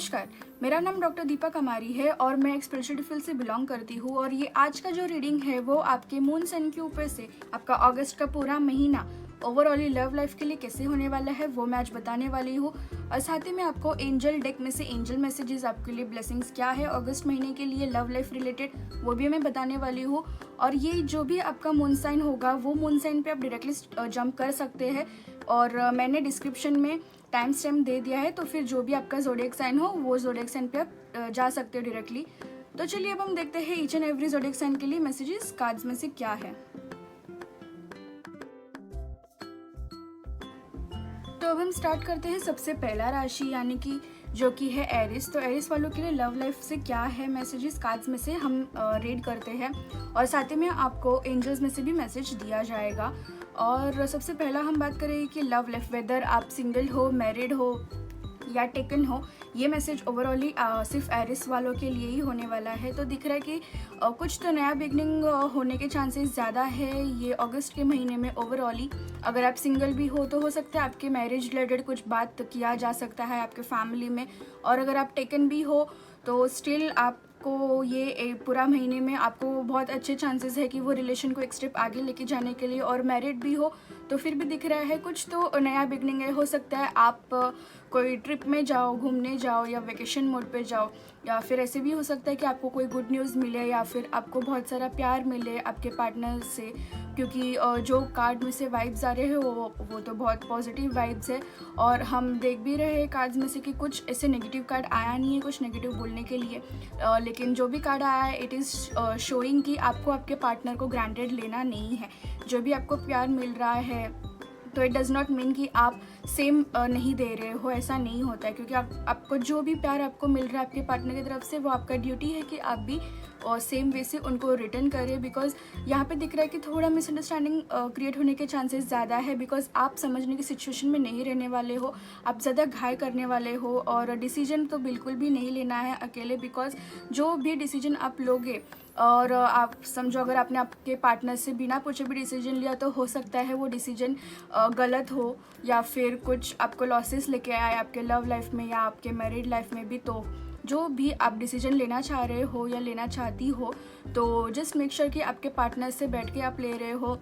नमस्कार, मेरा नाम डॉक्टर दीपा कमारी है और मैं एक स्पिरिचुअलिटी फील्ड से बिलोंग करती हूँ। और ये आज का जो रीडिंग है वो आपके मून साइन के ऊपर से आपका अगस्त का पूरा महीना ओवरऑल लव लाइफ के लिए कैसे होने वाला है वो मैं आज बताने वाली हूँ। और साथ ही में आपको एंजल डेक में से एंजल मैसेजेस आपके लिए ब्लेसिंग्स क्या है अगस्त महीने के लिए लव लाइफ रिलेटेड वो भी मैं बताने वाली हूँ। और ये जो भी आपका मून साइन होगा वो मून साइन पे आप डायरेक्टली जंप कर सकते हैं और मैंने डिस्क्रिप्शन में टाइम स्टैम्प दे दिया है, तो फिर जो भी आपका ज़ोडिएक साइन हो वो ज़ोडिएक साइन पे आप जा सकते हो डायरेक्टली। तो चलिए अब हम देखते हैं each and every zodiac sign के लिए मैसेजेस कार्ड्स में से क्या है। तो अब हम स्टार्ट करते हैं सबसे पहला राशि यानी कि जो कि है एरिस। तो एरिस वालों के लिए लव लाइफ से क्या है मैसेजेस कार्ड्स में से हम रीड करते हैं और साथ ही में आपको एंजल्स में से भी मैसेज दिया जाएगा। और सबसे पहला हम बात करेंगे कि लव लाइफ, वेदर आप सिंगल हो, मैरिड हो या टेकन हो, ये मैसेज ओवरऑली सिर्फ एरिस वालों के लिए ही होने वाला है। तो दिख रहा है कि कुछ तो नया बिगनिंग होने के चांसेस ज़्यादा है ये अगस्त के महीने में ओवरऑली। अगर आप सिंगल भी हो तो हो सकता है आपके मैरिज रिलेटेड कुछ बात किया जा सकता है आपके फैमिली में। और अगर आप टेकन भी हो तो स्टिल आपको ये पूरा महीने में आपको बहुत अच्छे चांसेस है कि वो रिलेशन को एक स्टेप आगे लेके जाने के लिए। और मैरिड भी हो तो फिर भी दिख रहा है कुछ तो नया बिगनिंग है। हो सकता है आप कोई ट्रिप में जाओ, घूमने जाओ या वेकेशन मोड पे जाओ, या फिर ऐसे भी हो सकता है कि आपको कोई गुड न्यूज़ मिले या फिर आपको बहुत सारा प्यार मिले आपके पार्टनर से, क्योंकि जो कार्ड में से वाइब्स आ रहे हैं वो तो बहुत पॉजिटिव वाइब्स है। और हम देख भी रहे हैं कार्ड्स में से कि कुछ ऐसे नेगेटिव कार्ड आया नहीं है कुछ नेगेटिव बोलने के लिए, लेकिन जो भी कार्ड आया है इट इज़ शोइंग कि आपको आपके पार्टनर को ग्रांटेड लेना नहीं है। जो भी आपको प्यार मिल रहा है तो इट डज़ नॉट मीन कि आप सेम नहीं दे रहे हो, ऐसा नहीं होता है। क्योंकि आपको जो भी प्यार आपको मिल रहा है आपके पार्टनर की तरफ से वो आपका ड्यूटी है कि आप भी और सेम वे से उनको रिटर्न करें। बिकॉज यहाँ पे दिख रहा है कि थोड़ा मिसअंडरस्टैंडिंग क्रिएट होने के चांसेस ज़्यादा है। बिकॉज आप समझने की सिचुएशन में नहीं रहने वाले हो, आप ज़्यादा घायल करने वाले हो और डिसीजन तो बिल्कुल भी नहीं लेना है अकेले। बिकॉज जो भी डिसीजन आप लोगे और आप समझो अगर आपने आपके पार्टनर से बिना पूछे भी डिसीजन लिया तो हो सकता है वो डिसीजन गलत हो या फिर कुछ आपको लॉसेस लेके आए आपके लव लाइफ में या आपके मैरिड लाइफ में भी। तो जो भी आप डिसीजन लेना चाह रहे हो या लेना चाहती हो तो जस्ट मेक श्योर कि आपके पार्टनर से बैठ के आप ले रहे हो।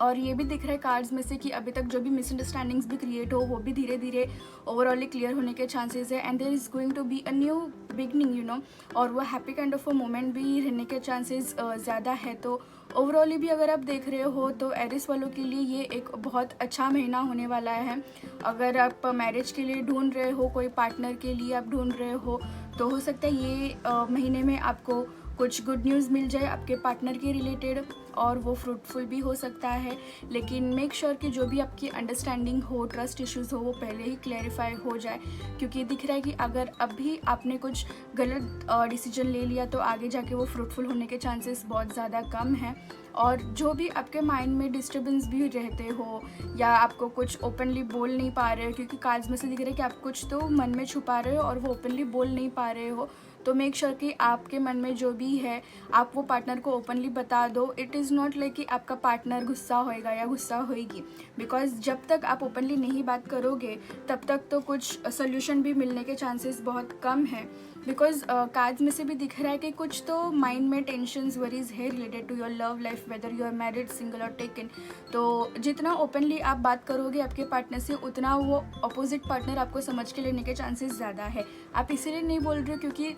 और ये भी दिख रहा है कार्ड्स में से कि अभी तक जो भी मिसअंडरस्टैंडिंग्स भी क्रिएट हो वो भी धीरे धीरे ओवरऑली क्लियर होने के चांसेस है। And there is going to be a new beginning और वो happy kind of a moment भी रहने के चांसेस ज़्यादा है। तो ओवरऑली भी अगर आप देख रहे हो तो एरिस वालों के लिए ये एक बहुत अच्छा महीना होने वाला है। अगर आप मैरिज के लिए ढूंढ रहे हो, कोई पार्टनर के लिए आप ढूंढ रहे हो तो हो सकता है ये महीने में आपको कुछ गुड न्यूज़ मिल जाए आपके पार्टनर के रिलेटेड और वो फ्रूटफुल भी हो सकता है। लेकिन मेक श्योर कि जो भी आपकी अंडरस्टैंडिंग हो, ट्रस्ट इश्यूज़ हो वो पहले ही क्लैरिफाई हो जाए। क्योंकि दिख रहा है कि अगर अभी आपने कुछ गलत डिसीजन ले लिया तो आगे जाके वो फ्रूटफुल होने के चांसेस बहुत ज़्यादा कम हैं। और जो भी आपके माइंड में डिस्टर्बेंस भी रहते हो या आपको कुछ ओपनली बोल नहीं पा रहे हो, क्योंकि कार्ड्स में से दिख रहा है कि आप कुछ तो मन में छुपा रहे हो और वो ओपनली बोल नहीं पा रहे हो, तो मेक श्योर कि आपके मन में जो भी है आप वो पार्टनर को ओपनली बता दो। इट इज़ नॉट लाइक कि आपका पार्टनर गुस्सा होएगा या गुस्सा होएगी। बिकॉज जब तक आप ओपनली नहीं बात करोगे तब तक तो कुछ सोल्यूशन भी मिलने के चांसेस बहुत कम है। बिकॉज कार्ड्स में से भी दिख रहा है कि कुछ तो माइंड में टेंशन्स वरीज है related to your love life, whether you are married, single और टेकन। तो जितना ओपनली आप बात करोगे आपके पार्टनर से उतना वो अपोजिट पार्टनर आपको समझ के लेने के चांसेस ज़्यादा है। आप इसीलिए नहीं बोल रहे हो क्योंकि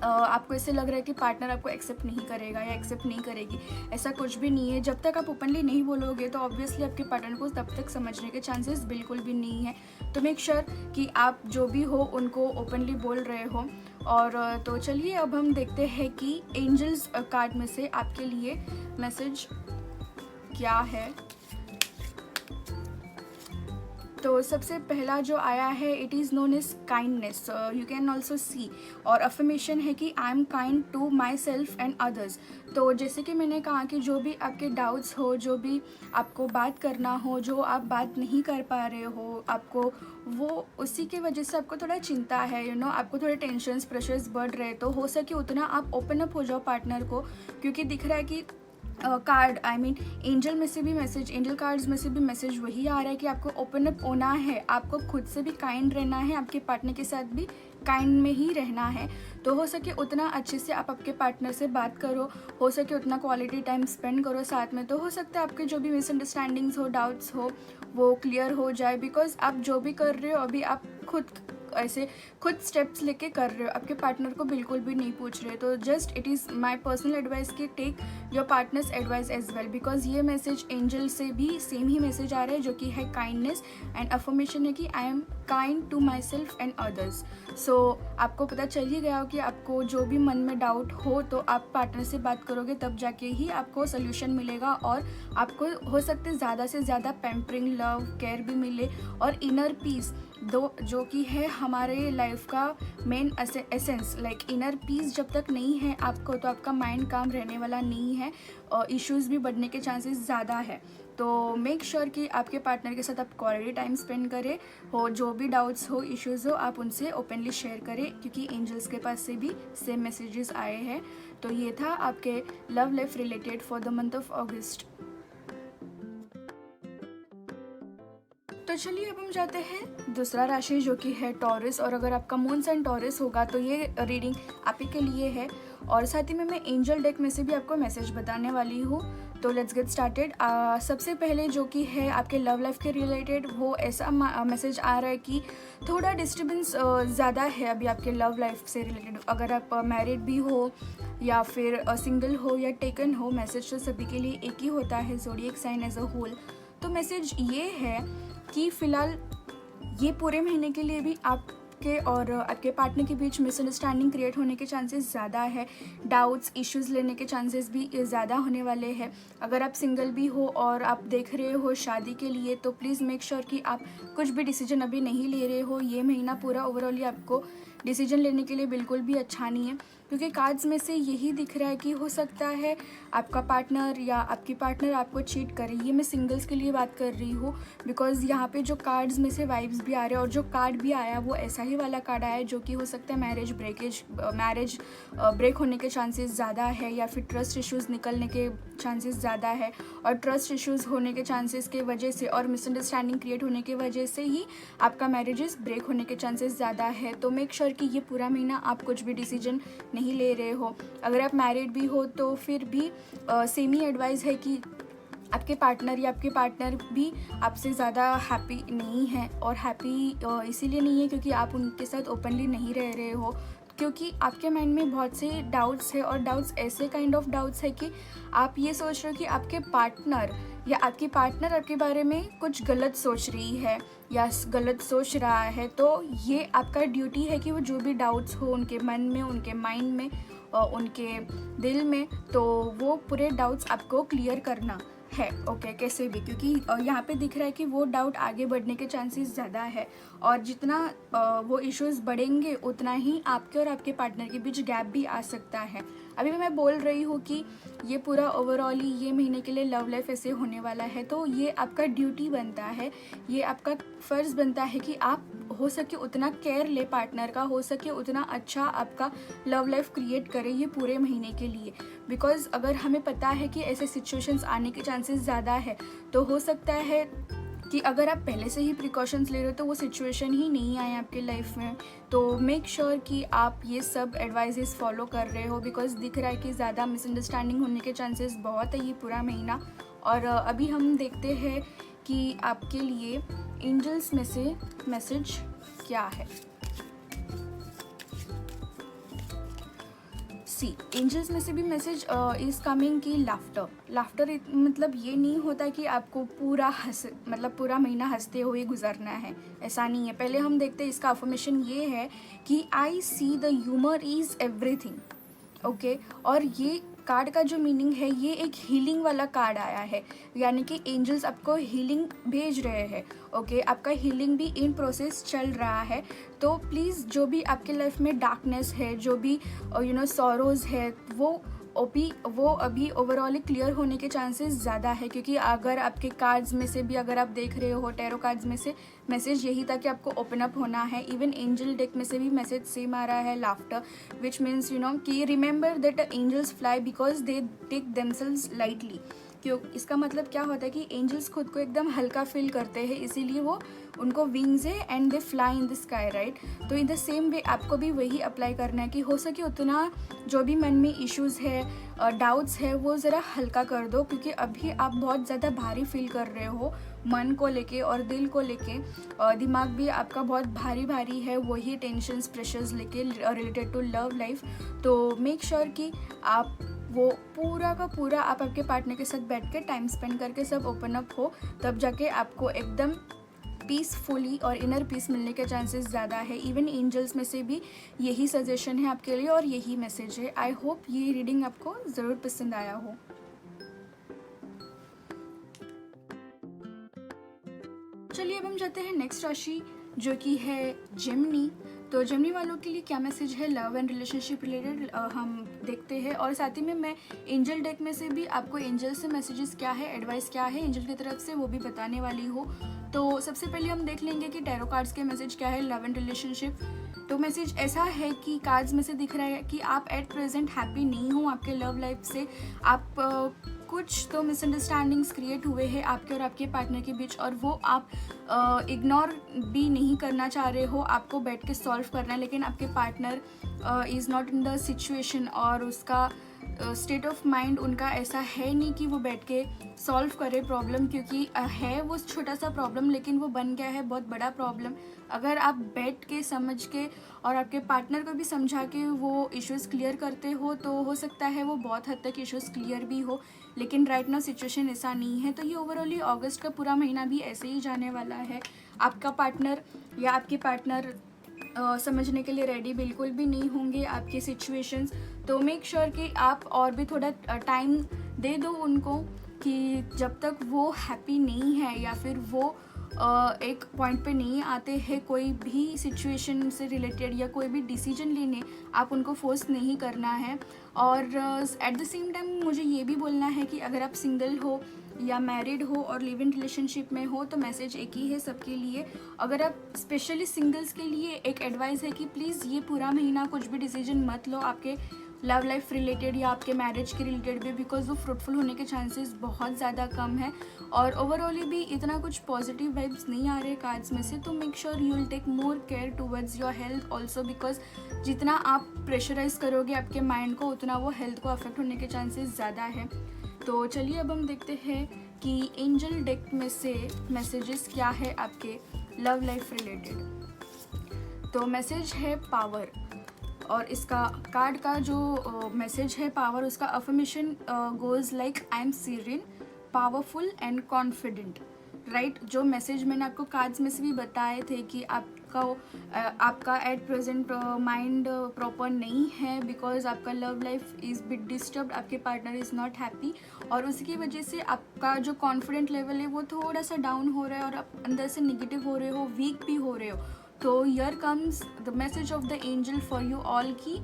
आपको ऐसे लग रहा है कि पार्टनर आपको एक्सेप्ट नहीं करेगा या एक्सेप्ट नहीं करेगी, ऐसा कुछ भी नहीं है। जब तक आप ओपनली नहीं बोलोगे तो ऑब्वियसली आपके पार्टनर को तब तक समझने के चांसेस बिल्कुल भी नहीं है। तो मेक श्योर कि आप जो भी हो उनको ओपनली बोल रहे हो। और तो चलिए अब हम देखते हैं कि एंजल्स कार्ड में से आपके लिए मैसेज क्या है। तो सबसे पहला जो आया है it is known as kindness, you can also see. और अफर्मेशन है कि I am kind to myself and others. तो जैसे कि मैंने कहा कि जो भी आपके डाउट्स हो, जो भी आपको बात करना हो, जो आप बात नहीं कर पा रहे हो, आपको वो उसी की वजह से आपको थोड़ा चिंता है, आपको थोड़े टेंशन्स प्रेशर्स बढ़ रहे, तो हो सके उतना आप ओपन अप हो जाओ पार्टनर को। क्योंकि दिख रहा है कि कार्ड, आई मीन एंजल में से भी मैसेज, एंजल कार्ड्स में से भी मैसेज वही आ रहा है कि आपको ओपन अप होना है, आपको खुद से भी काइंड रहना है, आपके पार्टनर के साथ भी काइंड में ही रहना है। तो हो सके उतना अच्छे से आप आपके पार्टनर से बात करो, हो सके उतना क्वालिटी टाइम स्पेंड करो साथ में। तो हो सकता है आपके जो भी मिसअंडरस्टैंडिंग्स हो, डाउट्स हो, वो क्लियर हो जाए। बिकॉज आप जो भी कर रहे हो अभी आप खुद स्टेप्स लेके कर रहे हो, आपके पार्टनर को बिल्कुल भी नहीं पूछ रहे। तो just it is my personal advice कि take your partner's advice as well, because ये मैसेज एंजल से भी सेम ही मैसेज आ रहा है जो कि है काइंडनेस एंड अफर्मेशन है कि I am kind to myself and others. So आपको पता चल ही गया हो कि आपको जो भी मन में डाउट हो तो आप पार्टनर से बात करोगे, तब जाके ही आपको सोल्यूशन मिलेगा और आपको हो सकता है ज़्यादा से ज़्यादा पैम्परिंग, लव, केयर भी मिले और इनर पीस जो कि है हमारे लाइफ का main essence. Like inner peace जब तक नहीं है आपको, तो आपका माइंड काम रहने वाला नहीं है और इश्यूज़ भी बढ़ने के चांसेस ज़्यादा है। तो मेक श्योर कि आपके पार्टनर के साथ आप क्वालिटी टाइम स्पेंड करें, हो जो भी डाउट्स हो, इश्यूज़ हो, आप उनसे ओपनली शेयर करें, क्योंकि एंजल्स के पास से भी सेम मैसेजेस आए हैं। तो ये था आपके love life related for the month of अगस्त। तो चलिए अब हम जाते हैं दूसरा राशि जो कि है टॉरस। और अगर आपका मून सन टॉरस होगा तो ये रीडिंग आप ही के लिए है। और साथ ही में मैं एंजल डेक में से भी आपको मैसेज बताने वाली हूँ। तो लेट्स गेट स्टार्टेड। सबसे पहले जो कि है आपके लव लाइफ के रिलेटेड, वो ऐसा मैसेज आ रहा है कि थोड़ा डिस्टर्बेंस ज़्यादा है अभी आपके लव लाइफ से रिलेटेड। अगर आप मैरिड भी हो या फिर सिंगल हो या टेकन हो, मैसेज तो सभी के लिए एक ही होता है, zodiac sign as a whole. तो मैसेज ये है कि फ़िलहाल ये पूरे महीने के लिए भी आपके और आपके पार्टनर के बीच मिसअंडरस्टैंडिंग क्रिएट होने के चांसेस ज़्यादा है। डाउट्स, इश्यूज़ लेने के चांसेस भी ज़्यादा होने वाले हैं। अगर आप सिंगल भी हो और आप देख रहे हो शादी के लिए, तो प्लीज़ मेक श्योर कि आप कुछ भी डिसीजन अभी नहीं ले रहे हो। ये महीना पूरा ओवरऑल आपको डिसीजन लेने के लिए बिल्कुल भी अच्छा नहीं है, क्योंकि कार्ड्स में से यही दिख रहा है कि हो सकता है आपका पार्टनर या आपकी पार्टनर आपको चीट करे। ये मैं सिंगल्स के लिए बात कर रही हूँ, बिकॉज यहाँ पे जो कार्ड्स में से वाइब्स भी आ रहे हैं और जो कार्ड भी आया वो ऐसा ही वाला कार्ड आया है जो कि हो सकता है मैरिज ब्रेक होने के चांसेस ज़्यादा है, या फिर ट्रस्ट इश्यूज़ निकलने के चांसेस ज़्यादा है। और ट्रस्ट इश्यूज़ होने के चांसेस के वजह से और मिसअंडरस्टैंडिंग क्रिएट होने की वजह से ही आपका मैरिजेस ब्रेक होने के चांसेस ज़्यादा है। तो मेक श्योर कि ये पूरा महीना आप कुछ भी डिसीजन नहीं ले रहे हो। अगर आप मैरिड भी हो तो फिर भी सेम ही एडवाइस है कि आपके पार्टनर या आपके पार्टनर भी आपसे ज़्यादा हैप्पी नहीं है। और हैप्पी इसीलिए नहीं है क्योंकि आप उनके साथ ओपनली नहीं रह रहे हो, क्योंकि आपके माइंड में बहुत से डाउट्स है। और डाउट्स ऐसे काइंड ऑफ डाउट्स है कि आप ये सोच रहे हो कि आपके पार्टनर या आपकी पार्टनर आपके बारे में कुछ गलत सोच रही है या गलत सोच रहा है। तो ये आपका ड्यूटी है कि वो जो भी डाउट्स हो उनके मन में, उनके माइंड में, उनके दिल में, तो वो पूरे डाउट्स आपको क्लियर करना है। ओके, कैसे भी, क्योंकि यहाँ पे दिख रहा है कि वो डाउट आगे बढ़ने के चांसेस ज़्यादा है। और जितना वो इश्यूज़ बढ़ेंगे उतना ही आपके और आपके पार्टनर के बीच गैप भी आ सकता है। अभी मैं बोल रही हूँ कि ये पूरा ओवरऑल ही ये महीने के लिए लव लाइफ ऐसे होने वाला है। तो ये आपका ड्यूटी बनता है, ये आपका फ़र्ज़ बनता है कि आप हो सके उतना केयर ले पार्टनर का, हो सके उतना अच्छा आपका लव लाइफ क्रिएट करें ये पूरे महीने के लिए। बिकॉज़ अगर हमें पता है कि ऐसे सिचुएशंस आने के चांसेस ज़्यादा है, तो हो सकता है कि अगर आप पहले से ही प्रिकॉशंस ले रहे हो तो वो सिचुएशन ही नहीं आए आपके लाइफ में। तो मेक श्योर कि आप ये सब एडवाइजेस फॉलो कर रहे हो, बिकॉज दिख रहा है कि ज़्यादा मिसअंडरस्टैंडिंग होने के चांसेस बहुत है ये पूरा महीना। और अभी हम देखते हैं कि आपके लिए एंजल्स में से मैसेज क्या है। एंजल्स में से भी मैसेज इज़ कमिंग की लाफ्टर मतलब ये नहीं होता कि आपको पूरा महीना हंसते हुए गुजरना है, ऐसा नहीं है। पहले हम देखते हैं इसका अफर्मेशन ये है कि I see the humour is everything. Okay, और ये कार्ड का जो मीनिंग है, ये एक हीलिंग वाला कार्ड आया है, यानी कि एंजल्स आपको हीलिंग भेज रहे हैं। ओके, आपका हीलिंग भी इन प्रोसेस चल रहा है। तो प्लीज़ जो भी आपके लाइफ में डार्कनेस है, जो भी सॉरोज़ है, वो वो अभी ओवरऑल क्लियर होने के चांसेस ज़्यादा है, क्योंकि अगर आपके कार्ड्स में से भी अगर आप देख रहे हो, टैरो कार्ड्स में से मैसेज यही था कि आपको ओपन अप होना है। इवन एंजल डेक में से भी मैसेज सेम आ रहा है, लाफ्टर, विच मीन्स कि remember that angels fly because they take themselves lightly. क्यों, इसका मतलब क्या होता है कि एंजल्स खुद को एकदम हल्का फील करते हैं, इसीलिए वो उनको विंग्स है and they fly in the sky, right. तो इन द सेम वे आपको भी वही अप्लाई करना है कि हो सके उतना जो भी मन में इश्यूज़ है, डाउट्स है, वो ज़रा हल्का कर दो, क्योंकि अभी आप बहुत ज़्यादा भारी फील कर रहे हो मन को लेके और दिल को लेके। दिमाग भी आपका बहुत भारी भारी है, वही टेंशन्स प्रेशर्स लेके रिलेटेड टू लव लाइफ। तो मेक श्योर कि आप वो पूरा का पूरा आप आपके पार्टनर के साथ बैठ के टाइम स्पेंड करके सब ओपन अप हो, तब जाके आपको एकदम पीसफुली और इनर पीस मिलने के चांसेस ज़्यादा है। इवन एंजल्स में से भी यही सजेशन है आपके लिए और यही मैसेज है। आई होप ये रीडिंग आपको ज़रूर पसंद आया हो। चलिए अब हम जाते हैं नेक्स्ट राशि, जो कि है जेमिनी। तो जेमिनी वालों के लिए क्या मैसेज है लव एंड रिलेशनशिप रिलेटेड हम देखते हैं, और साथ ही में मैं एंजल डेक में से भी आपको एंजल से मैसेजेस क्या है, एडवाइस क्या है एंजल की तरफ से, वो भी बताने वाली हूँ। तो सबसे पहले हम देख लेंगे कि टैरो कार्ड्स के मैसेज क्या है लव एंड रिलेशनशिप। तो मैसेज ऐसा है कि कार्ड्स में से दिख रहा है कि आप एट प्रेजेंट हैप्पी नहीं हो आपके लव लाइफ से। आप कुछ तो मिसअंडरस्टैंडिंग्स क्रिएट हुए हैं आपके और आपके पार्टनर के बीच, और वो आप इग्नोर भी नहीं करना चाह रहे हो, आपको बैठ के सॉल्व करना है, लेकिन आपके partner is not in the situation, और उसका स्टेट ऑफ माइंड उनका ऐसा है नहीं कि वो बैठ के सॉल्व करे प्रॉब्लम, क्योंकि है वो छोटा सा प्रॉब्लम लेकिन वो बन गया है बहुत बड़ा प्रॉब्लम। अगर आप बैठ के समझ के और आपके पार्टनर को भी समझा के वो इश्यूज़ क्लियर करते हो, तो हो सकता है वो बहुत हद तक इश्यूज़ क्लियर भी हो, लेकिन राइट नाउ सिचुएशन ऐसा नहीं है। तो ये ओवरऑली अगस्त का पूरा महीना भी ऐसे ही जाने वाला है। आपका पार्टनर या आपकी पार्टनर समझने के लिए रेडी बिल्कुल भी नहीं होंगे आपकी सिचुएशंस। तो मेक श्योर कि आप और भी थोड़ा टाइम दे दो उनको, कि जब तक वो हैप्पी नहीं है या फिर वो एक पॉइंट पे नहीं आते हैं कोई भी सिचुएशन से रिलेटेड या कोई भी डिसीजन लेने, आप उनको फोर्स नहीं करना है। और एट द सेम टाइम मुझे ये भी बोलना है कि अगर आप सिंगल हो या मैरिड हो और लिव इन रिलेशनशिप में हो, तो मैसेज एक ही है सबके लिए। अगर आप स्पेशली सिंगल्स के लिए एक एडवाइस है कि प्लीज़ ये पूरा महीना कुछ भी डिसीजन मत लो आपके लव लाइफ रिलेटेड या आपके मैरिज के रिलेटेड भी, बिकॉज वो फ्रूटफुल होने के चांसेस बहुत ज़्यादा कम है, और ओवरऑली भी इतना कुछ पॉजिटिव वाइब्स नहीं आ रहे कार्ड्स में से। तो make sure you will take more care towards your health also, because जितना आप प्रेशराइज करोगे आपके माइंड को, उतना वो हेल्थ को अफेक्ट होने के चांसेस ज़्यादा है। तो चलिए अब हम देखते हैं कि एंजल डेक में से मैसेजेस क्या है आपके लव लाइफ रिलेटेड। तो मैसेज है पावर, और इसका कार्ड का जो मैसेज है पावर, उसका affirmation goes like I am Syrian, powerful and confident, right. जो मैसेज मैंने आपको कार्ड्स में से भी बताए थे कि आपका एट प्रेजेंट माइंड प्रॉपर नहीं है, बिकॉज आपका love life is bit disturbed, आपके पार्टनर इज़ नॉट हैप्पी, और उसकी वजह से आपका जो कॉन्फिडेंट लेवल है वो थोड़ा सा डाउन हो रहा है, और आप अंदर से निगेटिव हो रहे हो, वीक भी हो रहे हो। तो here comes the message of the angel for you all, की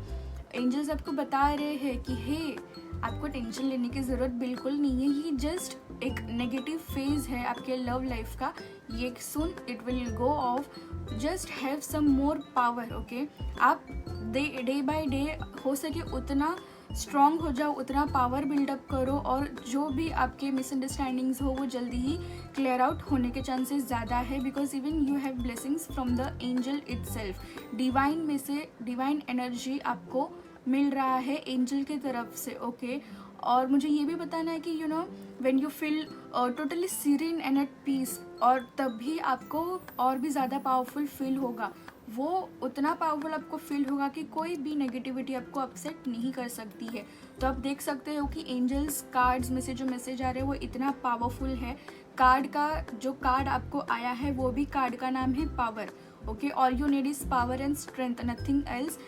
एंजल्स आपको बता रहे हैं कि हे आपको टेंशन लेने की ज़रूरत बिल्कुल नहीं है, ये जस्ट एक नेगेटिव फेज़ है आपके लव लाइफ का, ये sun it will go off, just have some more power, okay. आप डे बाय डे हो सके उतना स्ट्रॉन्ग हो जाओ, उतना पावर बिल्डअप करो, और जो भी आपके मिसअंडरस्टैंडिंग्स हो वो जल्दी ही क्लियर आउट होने के चांसेस ज़्यादा है, because even you have blessings from the angel itself. Divine में से डिवाइन एनर्जी आपको मिल रहा है एंजल की तरफ से, ओके। और मुझे ये भी बताना है कि you know when you feel totally serene and at peace, और तभी आपको और भी ज़्यादा पावरफुल फील होगा, वो उतना पावरफुल आपको फील होगा कि कोई भी नेगेटिविटी आपको अपसेट नहीं कर सकती है। तो आप देख सकते हो कि एंजल्स कार्ड्स में से जो मैसेज आ रहे हैं वो इतना पावरफुल है। कार्ड का जो कार्ड आपको आया है वो भी कार्ड का नाम है power, okay. All you need is power and strength, nothing else.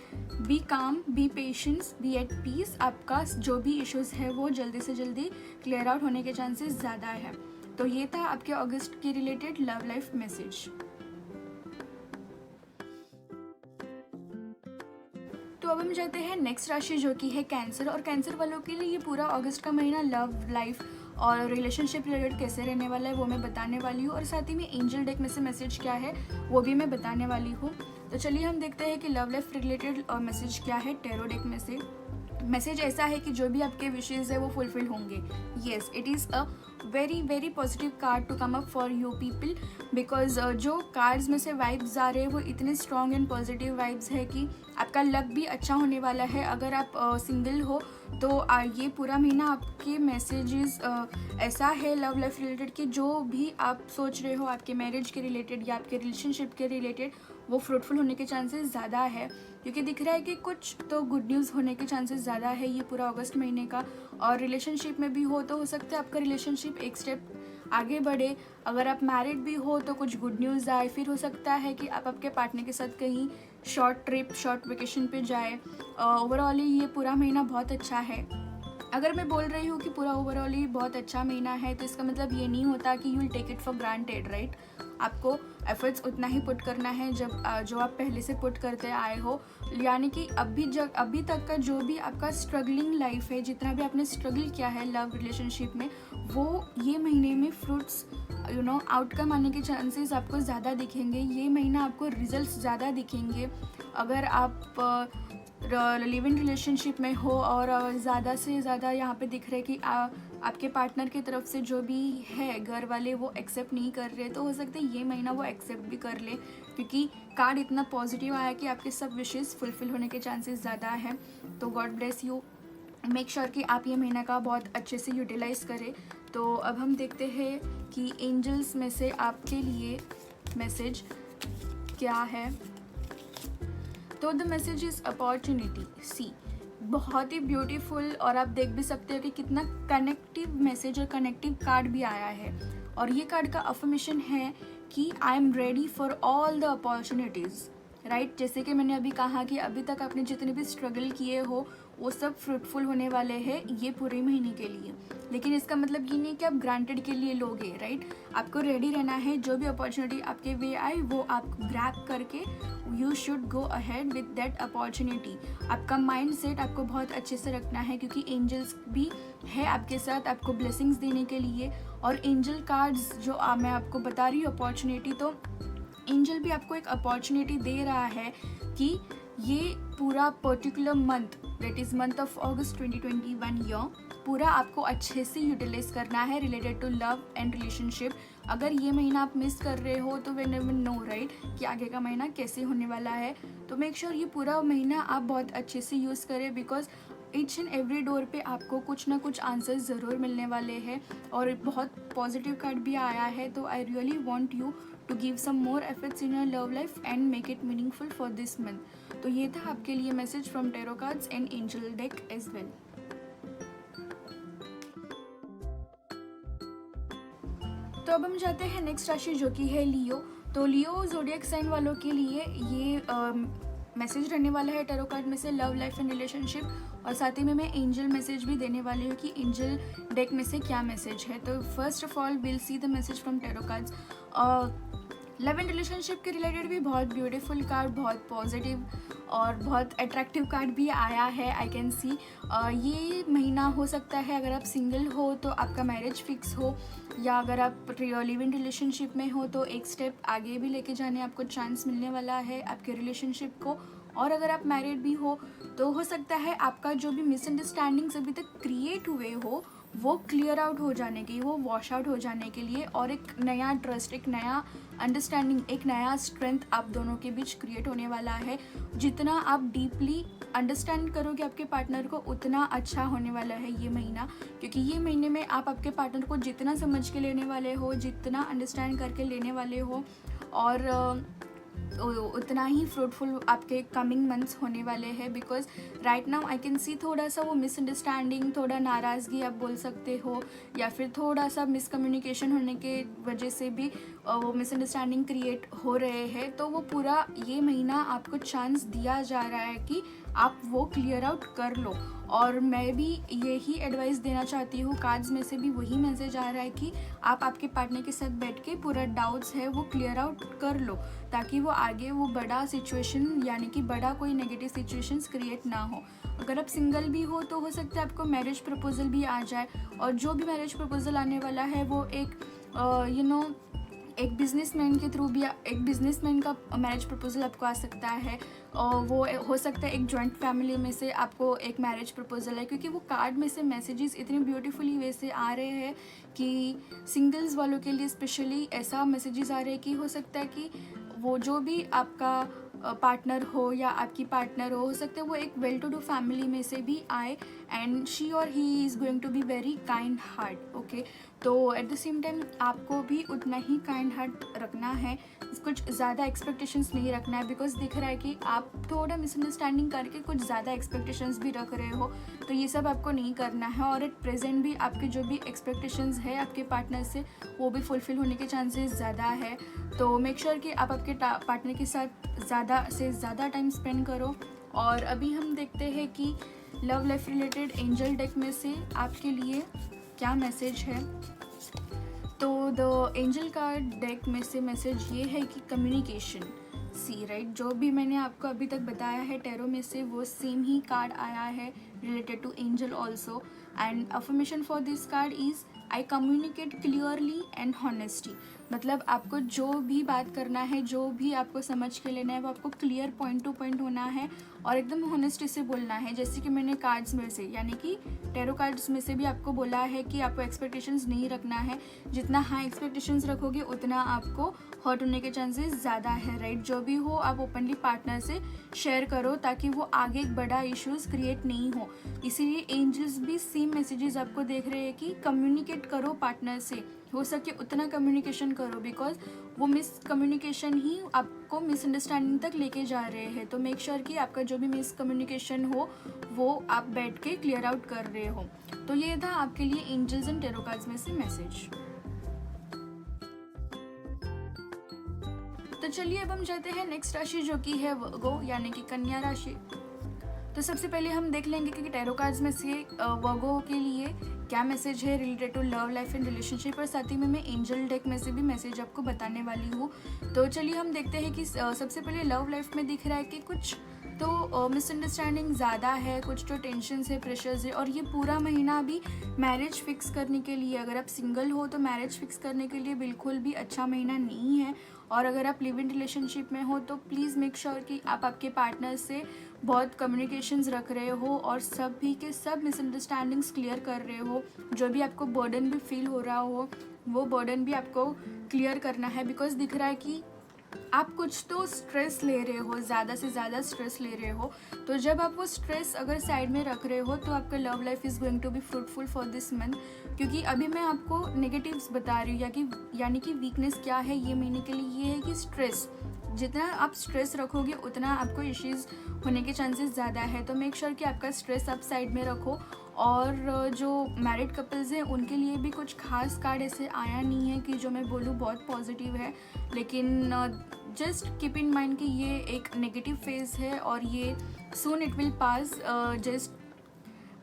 Be calm, be patience, be at peace. आपका जो भी इश्यूज़ है वो जल्दी से जल्दी क्लियर आउट होने के चांसेस ज़्यादा है। तो ये था आपके अगस्त के रिलेटेड लव लाइफ मैसेज। तो अब हम जाते हैं नेक्स्ट राशि जो कि है कैंसर। और कैंसर वालों के लिए ये पूरा अगस्त का महीना लव लाइफ और रिलेशनशिप रिलेटेड कैसे रहने वाला है वो मैं बताने वाली हूँ, और साथ ही में एंजल डेक में से मैसेज क्या है वो भी मैं बताने वाली हूँ। तो चलिए हम देखते हैं कि लव लाइफ रिलेटेड मैसेज क्या है टैरो डेक में से। मैसेज ऐसा है कि जो भी आपके विशेज़ है वो फुलफिल होंगे। Yes, it is a very very positive card to come up for you people, because जो कार्ड्स में से वाइब्स आ रहे हैं वो इतने स्ट्रॉन्ग एंड पॉजिटिव वाइब्स है कि आपका लक भी अच्छा होने वाला है। अगर आप सिंगल हो तो ये पूरा महीना आपके मैसेजेस ऐसा है लव लाइफ रिलेटेड कि जो भी आप सोच रहे हो आपके मैरिज के रिलेटेड या आपके रिलेशनशिप के रिलेटेड वो फ्रूटफुल होने के चांसेस ज़्यादा है, क्योंकि दिख रहा है कि कुछ तो गुड न्यूज़ होने के चांसेस ज़्यादा है ये पूरा अगस्त महीने का। और रिलेशनशिप में भी हो तो हो सकता है आपका रिलेशनशिप एक स्टेप आगे बढ़े। अगर आप मैरिड भी हो तो कुछ गुड न्यूज़ आए। फिर हो सकता है कि आप आपके पार्टनर के साथ कहीं शॉर्ट ट्रिप शॉर्ट वेकेशन पे जाए। ओवरऑल ये पूरा महीना बहुत अच्छा है। अगर मैं बोल रही हूँ कि पूरा ओवरऑल ही बहुत अच्छा महीना है तो इसका मतलब ये नहीं होता कि you will take it for granted, right. आपको एफर्ट्स उतना ही पुट करना है जब जो आप पहले से पुट करते आए हो। यानी कि अभी तक का जो भी आपका स्ट्रगलिंग लाइफ है, जितना भी आपने स्ट्रगल किया है लव रिलेशनशिप में, वो ये महीने में फ्रूट्स आउटकम आने के चांसेस आपको ज़्यादा दिखेंगे। ये महीना आपको रिजल्ट्स ज़्यादा दिखेंगे। अगर आप लिव इन रिलेशनशिप में हो और ज़्यादा से ज़्यादा यहाँ पे दिख रहा है कि आपके पार्टनर की तरफ से जो भी है घर वाले वो एक्सेप्ट नहीं कर रहे, तो हो सकता है ये महीना वो एक्सेप्ट भी कर ले, क्योंकि कार्ड इतना पॉजिटिव आया कि आपके सब विशेज़ फुलफिल होने के चांसेस ज़्यादा हैं। तो God bless you, make sure कि आप ये महीना का बहुत अच्छे से यूटिलाइज़ करें। तो अब हम देखते हैं कि एंजल्स में से आपके लिए मैसेज क्या है। तो द मैसेज इज़ अपॉर्चुनिटी। सी, बहुत ही ब्यूटीफुल, और आप देख भी सकते हो कि कितना कनेक्टिव मैसेज और कनेक्टिव कार्ड भी आया है। और ये कार्ड का अफर्मेशन है कि I am ready for all the opportunities, right. जैसे कि मैंने अभी कहा कि अभी तक आपने जितने भी स्ट्रगल किए हो वो सब फ्रूटफुल होने वाले हैं ये पूरे महीने के लिए। लेकिन इसका मतलब ये नहीं कि आप ग्रांटेड के लिए लोगे, राइट। आपको रेडी रहना है। जो भी अपॉर्चुनिटी आपके वे आए वो आप ग्रैब करके you should go ahead with that opportunity. आपका माइंड सेट आपको बहुत अच्छे से रखना है, क्योंकि एंजल्स भी है आपके साथ आपको ब्लेसिंग्स देने के लिए। और एंजल कार्ड्स जो मैं आपको बता रही हूँ अपॉर्चुनिटी, तो एंजल भी आपको एक अपॉर्चुनिटी दे रहा है कि ये पूरा particular month, that is month of August 2021 year, पूरा आपको अच्छे से यूटिलाइज करना है related to love and relationship. अगर ये महीना आप मिस कर रहे हो तो वी नेवर नो, राइट, कि आगे का महीना कैसे होने वाला है। तो मेक श्योर ये पूरा महीना आप बहुत अच्छे से यूज़ करें, because each and every door पे आपको कुछ ना कुछ आंसर्स ज़रूर मिलने वाले हैं। और बहुत पॉजिटिव कार्ड भी आया है। तो I really want you to give some more efforts in your love life and make it meaningful for this month. तो ये था आपके लिए message from tarot cards and angel deck as well. तो अब हम जाते हैं नेक्स्ट राशि जो कि है लियो। तो लियो ज़ोडिएक साइन वालों के लिए ये मैसेज रहने वाला है टैरो कार्ड में से लव लाइफ एंड रिलेशनशिप। और साथ ही में मैं एंजल मैसेज भी देने वाली हूँ कि एंजल डेक में से क्या मैसेज है। तो first of all will see the message from tarot cards. Love and relationship के रिलेटेड भी बहुत ब्यूटीफुल कार्ड, बहुत पॉजिटिव और बहुत अट्रैक्टिव कार्ड भी आया है। आई कैन सी ये महीना हो सकता है अगर आप सिंगल हो तो आपका मैरिज फिक्स हो, या अगर आप लिव इन रिलेशनशिप में हो तो एक स्टेप आगे भी लेके जाने आपको चांस मिलने वाला है आपके रिलेशनशिप को। और अगर आप मैरिड भी हो सकता है आपका जो भी मिसअंडरस्टैंडिंग्स अभी तक क्रिएट हुए हो वो क्लियर आउट हो जाने के, वो वॉश आउट हो जाने के लिए, और एक नया ट्रस्ट, एक नया अंडरस्टैंडिंग, एक नया स्ट्रेंथ आप दोनों के बीच क्रिएट होने वाला है। जितना आप डीपली अंडरस्टैंड करोगे आपके पार्टनर को उतना अच्छा होने वाला है ये महीना, क्योंकि ये महीने में आप आपके पार्टनर को जितना समझ के लेने वाले हो, जितना अंडरस्टैंड करके लेने वाले हो, और उतना ही फ्रूटफुल आपके कमिंग मंथ्स होने वाले हैं। Because right now I can see थोड़ा सा वो मिसअंडरस्टैंडिंग, थोड़ा नाराज़गी आप बोल सकते हो, या फिर थोड़ा सा मिसकम्युनिकेशन होने के वजह से भी वो मिसअंडरस्टैंडिंग क्रिएट हो रहे हैं। तो वो पूरा ये महीना आपको चांस दिया जा रहा है कि आप वो क्लियर आउट कर लो। और मैं भी यही एडवाइस देना चाहती हूँ, कार्ड्स में से भी वही मैसेज आ रहा है कि आप आपके पार्टनर के साथ बैठ के पूरा डाउट्स है वो क्लियर आउट कर लो, ताकि वो आगे वो बड़ा सिचुएशन यानी कि बड़ा कोई नेगेटिव सिचुएशंस क्रिएट ना हो। अगर आप सिंगल भी हो तो हो सकता है आपको मैरिज प्रपोजल भी आ जाए, और जो भी मैरिज प्रपोजल आने वाला है वो एक एक बिजनेसमैन के थ्रू भी, एक बिजनेसमैन का मैरिज प्रपोजल आपको आ सकता है, और वो हो सकता है एक जॉइंट फैमिली में से आपको एक मैरिज प्रपोजल है, क्योंकि वो कार्ड में से मैसेजेस इतने ब्यूटीफुली वे से आ रहे हैं कि सिंगल्स वालों के लिए स्पेशली ऐसा मैसेजेस आ रहे हैं कि हो सकता है कि वो जो भी आपका पार्टनर हो या आपकी पार्टनर हो सकता है वो एक वेल टू डू फैमिली में से भी आए, एंड शी और he is going to be very kind heart. Okay, तो एट द सेम टाइम आपको भी उतना ही काइंड हार्ट रखना है, कुछ ज़्यादा एक्सपेक्टेशंस नहीं रखना है, बिकॉज दिख रहा है कि आप थोड़ा मिसअंडरस्टैंडिंग करके कुछ ज़्यादा एक्सपेक्टेशंस भी रख रहे हो, तो ये सब आपको नहीं करना है। और एट प्रेजेंट भी आपके जो भी एक्सपेक्टेशंस है आपके पार्टनर से वो भी फुलफिल होने के चांसेस ज़्यादा है। तो मेक श्योर कि आप आपके पार्टनर के साथ ज़्यादा से ज़्यादा टाइम स्पेंड करो। और अभी हम देखते हैं कि love life related angel deck में से आपके लिए क्या मैसेज है। तो द एंजल कार्ड डेक में से मैसेज ये है कि कम्युनिकेशन, सी राइट, जो भी मैंने आपको अभी तक बताया है टैरो में से वो सेम ही कार्ड आया है related to angel also. And affirmation for this card is I communicate clearly and honesty. मतलब आपको जो भी बात करना है, जो भी आपको समझ के लेना है, वो आपको क्लियर पॉइंट टू पॉइंट होना है और एकदम हॉनेस्टी से बोलना है। जैसे कि मैंने कार्ड्स में से यानी कि टैरो कार्ड्स में से भी आपको बोला है कि आपको एक्सपेक्टेशंस नहीं रखना है, जितना हाई एक्सपेक्टेशंस रखोगे उतना आपको हर्ट होने के चांसेस ज़्यादा है, राइट। जो भी हो आप ओपनली पार्टनर से शेयर करो ताकि वो आगे एक बड़ा इश्यूज़ क्रिएट नहीं हो। इसीलिए एंजल्स भी सेम मैसेजेस आपको देख रहे हैं कि कम्युनिकेट करो पार्टनर से, हो सके उतना कम्युनिकेशन करो, बिकॉज वो मिस कम्युनिकेशन ही आपको मिसअंडरस्टैंडिंग तक लेके जा रहे हैं। तो मेक श्योर कि आपका जो भी मिस कम्युनिकेशन हो वो आप बैठ के क्लियर आउट कर रहे हो। तो ये था आपके लिए एंजल्स एंड टैरो कार्ड्स में से मैसेज। तो चलिए अब हम जाते हैं नेक्स्ट राशि जो कि है वर्गो यानी कि कन्या राशि। तो सबसे पहले हम देख लेंगे कि टैरो कार्ड्स में से वर्गो के लिए क्या मैसेज है related to love life and relationship, और साथ ही में मैं एंजल डेक में से भी मैसेज आपको बताने वाली हूँ। तो चलिए हम देखते हैं कि सबसे पहले लव लाइफ में दिख रहा है कि कुछ तो मिसअंडरस्टैंडिंग ज़्यादा है, कुछ तो टेंशन है, प्रेशर्स है, और ये पूरा महीना भी मैरिज फिक्स करने के लिए, अगर आप सिंगल हो तो मैरिज फिक्स करने के लिए बिल्कुल भी अच्छा महीना नहीं है। और अगर आप लिव इन रिलेशनशिप में हो तो प्लीज़ मेक श्योर कि आप आपके पार्टनर से बहुत कम्युनिकेशंस रख रहे हो और सभी के सब मिसअंडरस्टैंडिंग्स क्लियर कर रहे हो। जो भी आपको बर्डन भी फील हो रहा हो वो बर्डन भी आपको क्लियर करना है, बिकॉज दिख रहा है कि आप कुछ तो स्ट्रेस ले रहे हो, ज़्यादा से ज़्यादा स्ट्रेस ले रहे हो। तो जब आप वो स्ट्रेस अगर साइड में रख रहे हो तो आपका love life is going to be fruitful for this month. क्योंकि अभी मैं आपको नेगेटिव्स बता रही हूँ यानी कि वीकनेस क्या है ये महीने के लिए, ये है कि स्ट्रेस, जितना आप स्ट्रेस रखोगे उतना आपको इश्यूज़ होने के चांसेस ज़्यादा है। तो मेक श्योर कि आपका स्ट्रेस आप साइड में रखो। और जो मैरिड कपल्स हैं उनके लिए भी कुछ खास कार्ड ऐसे आया नहीं है कि जो मैं बोलूँ बहुत पॉजिटिव है, लेकिन जस्ट कीप इन माइंड कि ये एक नेगेटिव फेज है और ये soon it will pass. Just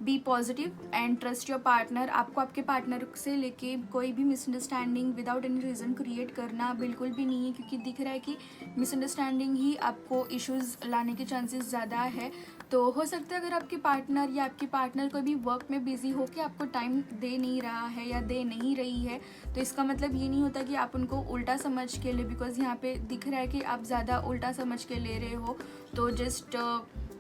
be positive and trust your partner. आपको आपके पार्टनर से लेके कोई भी misunderstanding without any reason create करना बिल्कुल भी नहीं है, क्योंकि दिख रहा है कि मिसअंडरस्टैंडिंग ही आपको इश्यूज़ लाने के चांसेस ज़्यादा है। तो हो सकता है अगर आपके पार्टनर या आपकी पार्टनर कोई भी वर्क में बिजी हो के आपको टाइम दे नहीं रहा है या दे नहीं रही है, तो इसका मतलब ये नहीं होता कि आप उनको उल्टा समझ के ले, बिकॉज यहाँ पे दिख रहा है कि आप ज़्यादा उल्टा समझ के ले रहे हो। तो जस्ट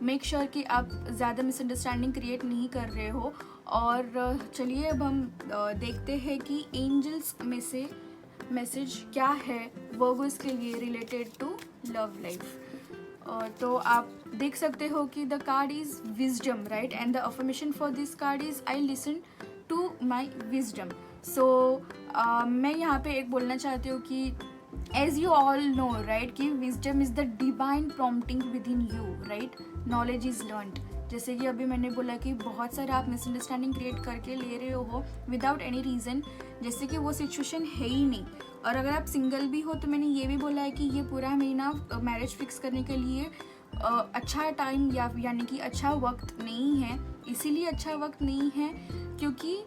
मेक श्योर कि आप ज़्यादा मिसअंडरस्टैंडिंग क्रिएट नहीं कर रहे हो। और चलिए अब हम देखते हैं कि एंजल्स में से मैसेज क्या है वर्गोस के लिए रिलेटेड टू लव लाइफ। तो आप देख सकते हो कि the card is wisdom, right, and the affirmation for this card is I listen to my wisdom. So मैं यहाँ पे एक बोलना चाहती हूँ कि as you all know, right, कि wisdom is the divine prompting within you, right, knowledge is learned. जैसे कि अभी मैंने बोला कि बहुत सारा आप मिसअंडरस्टैंडिंग क्रिएट करके ले रहे हो विदाउट एनी रीज़न, जैसे कि वो सिचुएशन है ही नहीं। और अगर आप सिंगल भी हो तो मैंने ये भी बोला है कि ये पूरा महीना मैरिज फिक्स करने के लिए अच्छा टाइम यानी कि अच्छा वक्त नहीं है। इसीलिए अच्छा वक्त नहीं है क्योंकि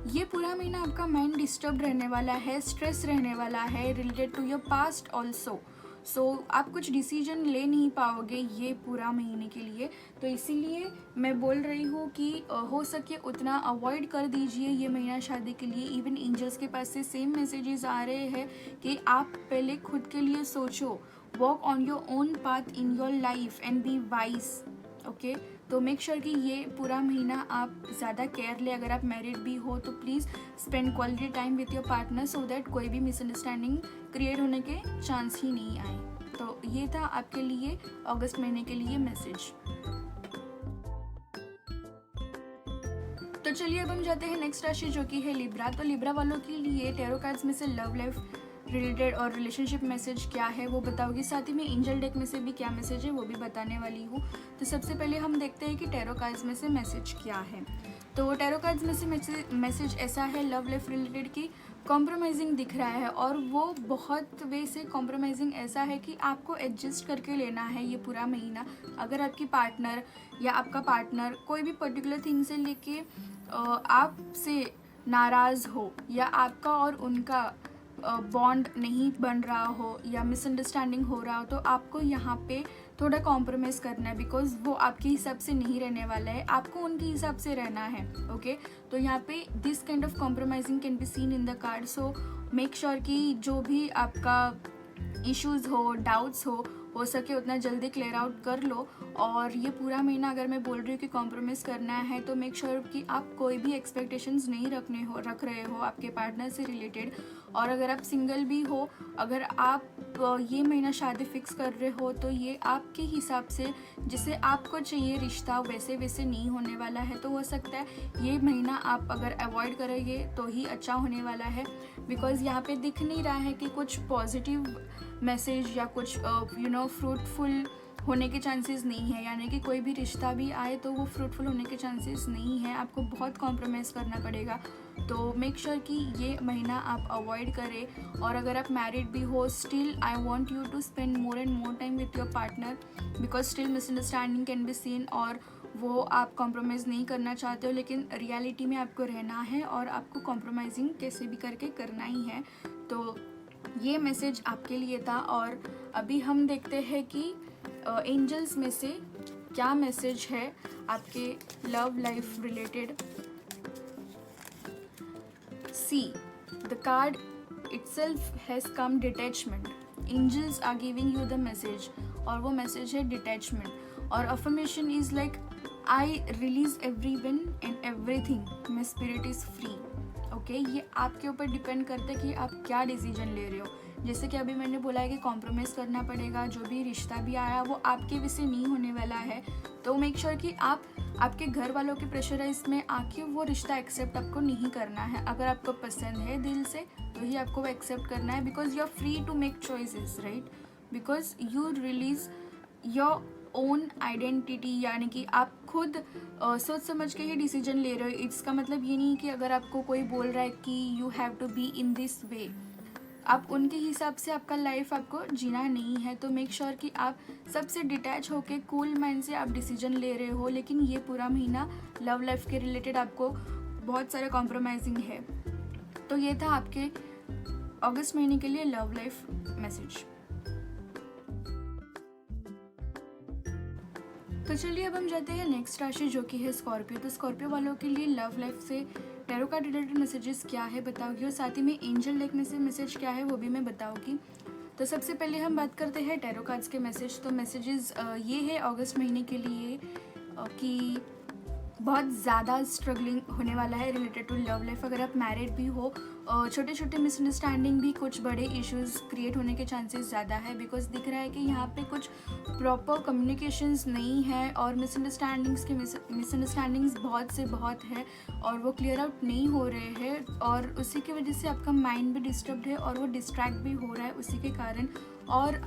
ये पूरा महीना आपका माइंड डिस्टर्ब रहने वाला है, स्ट्रेस रहने वाला है related to your past also. So आप कुछ डिसीजन ले नहीं पाओगे ये पूरा महीने के लिए। तो इसीलिए मैं बोल रही हूँ कि हो सके उतना अवॉइड कर दीजिए ये महीना शादी के लिए। इवन एंजल्स के पास से सेम मैसेजेस आ रहे हैं कि आप पहले खुद के लिए सोचो, walk on your own path in your life and be wise. Okay, तो मेक श्योर कि ये पूरा महीना आप ज़्यादा केयर ले। अगर आप मैरिड भी हो तो please spend quality time with your partner so that कोई भी मिसअंडरस्टैंडिंग क्रिएट होने के चांस ही नहीं आए। तो ये था आपके लिए अगस्त महीने के लिए मैसेज। तो चलिए अब हम जाते हैं नेक्स्ट राशि जो कि है लिब्रा। तो लिब्रा वालों के लिए टैरो कार्ड्स में से लव लाइफ रिलेटेड और रिलेशनशिप मैसेज क्या है वो बताओगी, साथ ही में एंजल डेक में से भी क्या मैसेज है वो भी बताने वाली हूँ। तो सबसे पहले हम देखते हैं कि टैरो कार्ड्स में से मैसेज क्या है। तो टैरो कार्ड्स में से मैसेज ऐसा है लव लाइफ रिलेटेड की कॉम्प्रोमाइजिंग दिख रहा है, और वो बहुत वे से कॉम्प्रोमाइजिंग ऐसा है कि आपको एडजस्ट करके लेना है ये पूरा महीना। अगर आपकी पार्टनर या आपका पार्टनर कोई भी पर्टिकुलर थिंग से लेके आपसे नाराज़ हो, या आपका और उनका बॉन्ड नहीं बन रहा हो, या मिसअंडरस्टैंडिंग हो रहा हो, तो आपको यहाँ पे थोड़ा कॉम्प्रोमाइज़ करना है। बिकॉज वो आपके हिसाब से नहीं रहने वाला है, आपको उनके हिसाब से रहना है। ओके, तो यहाँ पे this kind of compromising can be seen in the card. So make sure कि जो भी आपका इश्यूज़ हो, डाउट्स हो सके उतना जल्दी क्लियर आउट कर लो। और ये पूरा महीना अगर मैं बोल रही हूँ कि कॉम्प्रोमाइज़ करना है तो मेक श्योर कि आप कोई भी एक्सपेक्टेशंस नहीं रख रहे हो आपके पार्टनर से रिलेटेड। और अगर आप सिंगल भी हो, अगर आप ये महीना शादी फिक्स कर रहे हो तो ये आपके हिसाब से जिसे आपको चाहिए रिश्ता वैसे वैसे नहीं होने वाला है। तो हो सकता है ये महीना आप अगर अवॉइड करेंगे तो ही अच्छा होने वाला है। बिकॉज़ यहाँ पे दिख नहीं रहा है कि कुछ पॉजिटिव मैसेज या कुछ फ्रूटफुल होने के चांसेस नहीं है, यानी कि कोई भी रिश्ता भी आए तो वो फ्रूटफुल होने के चांसेस नहीं है। आपको बहुत कॉम्प्रोमाइज़ करना पड़ेगा। तो मेक श्योर कि ये महीना आप अवॉइड करें। और अगर आप मैरिड भी हो, still I want you to spend more and more time with your partner, because still misunderstanding can be seen, और वो आप कॉम्प्रोमाइज़ नहीं करना चाहते हो, लेकिन रियलिटी में आपको रहना है और आपको कॉम्प्रोमाइजिंग कैसे भी करके करना ही है। तो ये मैसेज आपके लिए था। और अभी हम देखते हैं कि एंजल्स में से क्या मैसेज है आपके love life related. See the card itself has come detachment. Angels are giving you the message, और वो मैसेज है डिटैचमेंट। और affirmation is like I release everyone and everything, my spirit is free. Okay, ये आपके ऊपर depend करता है कि आप क्या डिसीजन ले रहे हो। जैसे कि अभी मैंने बोला है कि कॉम्प्रोमाइज़ करना पड़ेगा, जो भी रिश्ता भी आया वो आपके वजह नहीं होने वाला है। तो मेक श्योर कि आप आपके घर वालों के प्रेशराइज में आके वो रिश्ता एक्सेप्ट आपको नहीं करना है। अगर आपको पसंद है दिल से तो ही आपको वो एक्सेप्ट करना है, because you are free to make choices, right. Because you release your own identity, यानी कि आप खुद सोच समझ के ही डिसीजन ले रहे हो। इसका मतलब ये नहीं कि अगर आपको कोई बोल रहा है कि you have to be in this way, आप उनके हिसाब से आपका लाइफ आपको जीना नहीं है। तो मेक श्योर कि आप सबसे डिटैच होके कूल माइंड से आप डिसीजन ले रहे हो। लेकिन ये पूरा महीना लव लाइफ के रिलेटेड आपको बहुत सारे कॉम्प्रोमाइजिंग है। तो ये था आपके अगस्त महीने के लिए लव लाइफ मैसेज। तो चलिए अब हम जाते हैं नेक्स्ट राशि जो कि है स्कॉर्पियो। तो स्कॉर्पियो वालों के लिए लव लाइफ से टैरो कार्ड रिलेटेड मैसेजेस क्या है बताओगी, और साथ ही में एंजल डेक में से मैसेज क्या है वो भी मैं बताऊंगी। तो सबसे पहले हम बात करते हैं टैरो कार्ड्स के मैसेज। तो मैसेजेस ये है अगस्त महीने के लिए कि बहुत ज़्यादा स्ट्रगलिंग होने वाला है रिलेटेड टू लव लाइफ। अगर आप मैरिड भी हो, छोटे छोटे मिसअंडरस्टैंडिंग भी कुछ बड़े इश्यूज क्रिएट होने के चांसेस ज़्यादा है। बिकॉज दिख रहा है कि यहाँ पे कुछ प्रॉपर कम्युनिकेशंस नहीं है, और मिसअंडरस्टैंडिंग्स बहुत है, और वो क्लियर आउट नहीं हो रहे हैं, और उसी की वजह से आपका माइंड भी डिस्टर्ब्ड है और वो डिस्ट्रैक्ट भी हो रहा है उसी के कारण। और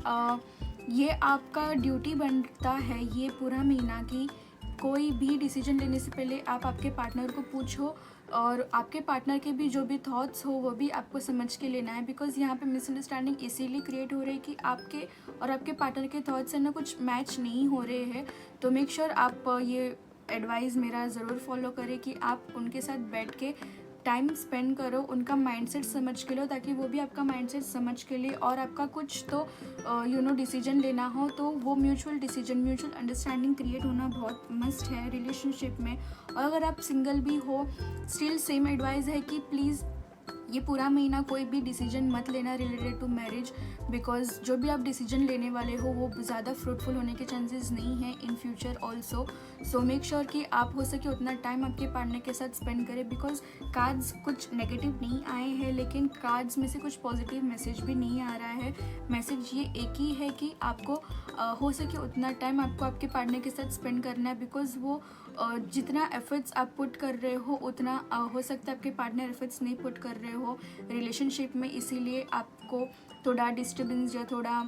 ये आपका ड्यूटी बनता है ये पूरा महीना कि कोई भी डिसीजन लेने से पहले आप आपके पार्टनर को पूछो, और आपके पार्टनर के भी जो भी थॉट्स हो वो भी आपको समझ के लेना है। बिकॉज यहाँ पे मिसअंडरस्टैंडिंग इसीलिए क्रिएट हो रही है कि आपके और आपके पार्टनर के थॉट्स है ना कुछ मैच नहीं हो रहे हैं। तो मेक श्योर आप ये एडवाइस मेरा ज़रूर फॉलो करें कि आप उनके साथ बैठ के टाइम स्पेंड करो, उनका माइंडसेट समझ के लो, ताकि वो भी आपका माइंडसेट समझ के ले, और आपका कुछ तो डिसीजन लेना हो तो वो mutual decision, mutual understanding create होना बहुत मस्ट है रिलेशनशिप में। और अगर आप सिंगल भी हो, स्टिल सेम एडवाइस है कि प्लीज़ ये पूरा महीना कोई भी डिसीजन मत लेना रिलेटेड टू मैरिज, बिकॉज जो भी आप डिसीजन लेने वाले हो वो ज़्यादा फ्रूटफुल होने के चांसेस नहीं हैं in future also. So make sure कि आप हो सके उतना टाइम आपके पार्टनर के साथ स्पेंड करें, बिकॉज कार्ड्स कुछ नेगेटिव नहीं आए हैं, लेकिन कार्ड्स में से कुछ पॉजिटिव मैसेज भी नहीं आ रहा है। मैसेज ये एक ही है कि आपको हो सके उतना टाइम आपको आपके पार्टनर के साथ स्पेंड करना है, बिकॉज वो जितना एफर्ट्स आप पुट कर रहे हो उतना हो सकता है आपके पार्टनर एफर्ट्स नहीं पुट कर रहे हो रिलेशनशिप में, इसीलिए आपको थोड़ा डिस्टर्बेंस या थोड़ा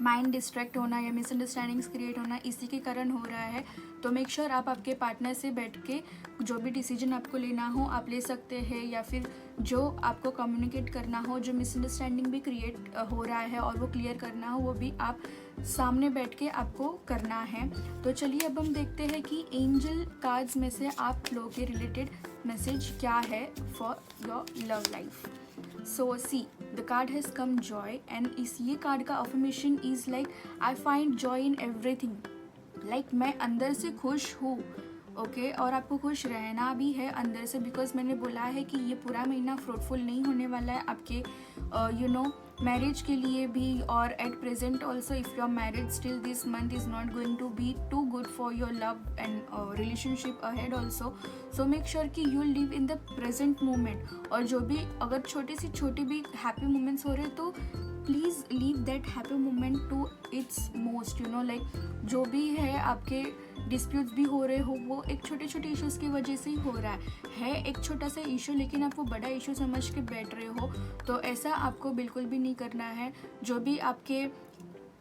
माइंड डिस्ट्रैक्ट होना या मिसअंडरस्टैंडिंग्स क्रिएट होना इसी के कारण हो रहा है। तो मेक श्योर आप आपके पार्टनर से बैठ के जो भी डिसीजन आपको लेना हो आप ले सकते हैं, या फिर जो आपको कम्युनिकेट करना हो, जो मिसअंडरस्टैंडिंग भी क्रिएट हो रहा है और वो क्लियर करना हो, वो भी आप सामने बैठ के आपको करना है। तो चलिए अब हम देखते हैं कि एंजल कार्ड्स में से आप लोगों के रिलेटेड मैसेज क्या है for your love life. So see the card has come Joy, and इस ये कार्ड का affirmation is like I find joy in everything, like मैं अंदर से खुश हूँ, ओके और आपको खुश रहना भी है अंदर से, बिकॉज मैंने बोला है कि ये पूरा महीना फ्रूटफुल नहीं होने वाला है आपके मैरिज के लिए भी, और at present also if you are married still this month is not going to be too good for your love and relationship ahead also. So make sure कि you live in the present moment, और जो भी अगर छोटी भी happy moments हो रहे तो please leave that happy moment to its most, like जो भी है आपके डिस्प्यूट्स भी हो रहे हो वो एक छोटे इश्यूज़ की वजह से ही हो रहा है एक छोटा सा इशू, लेकिन आप वो बड़ा इशू समझ के बैठ रहे हो, तो ऐसा आपको बिल्कुल भी नहीं करना है। जो भी आपके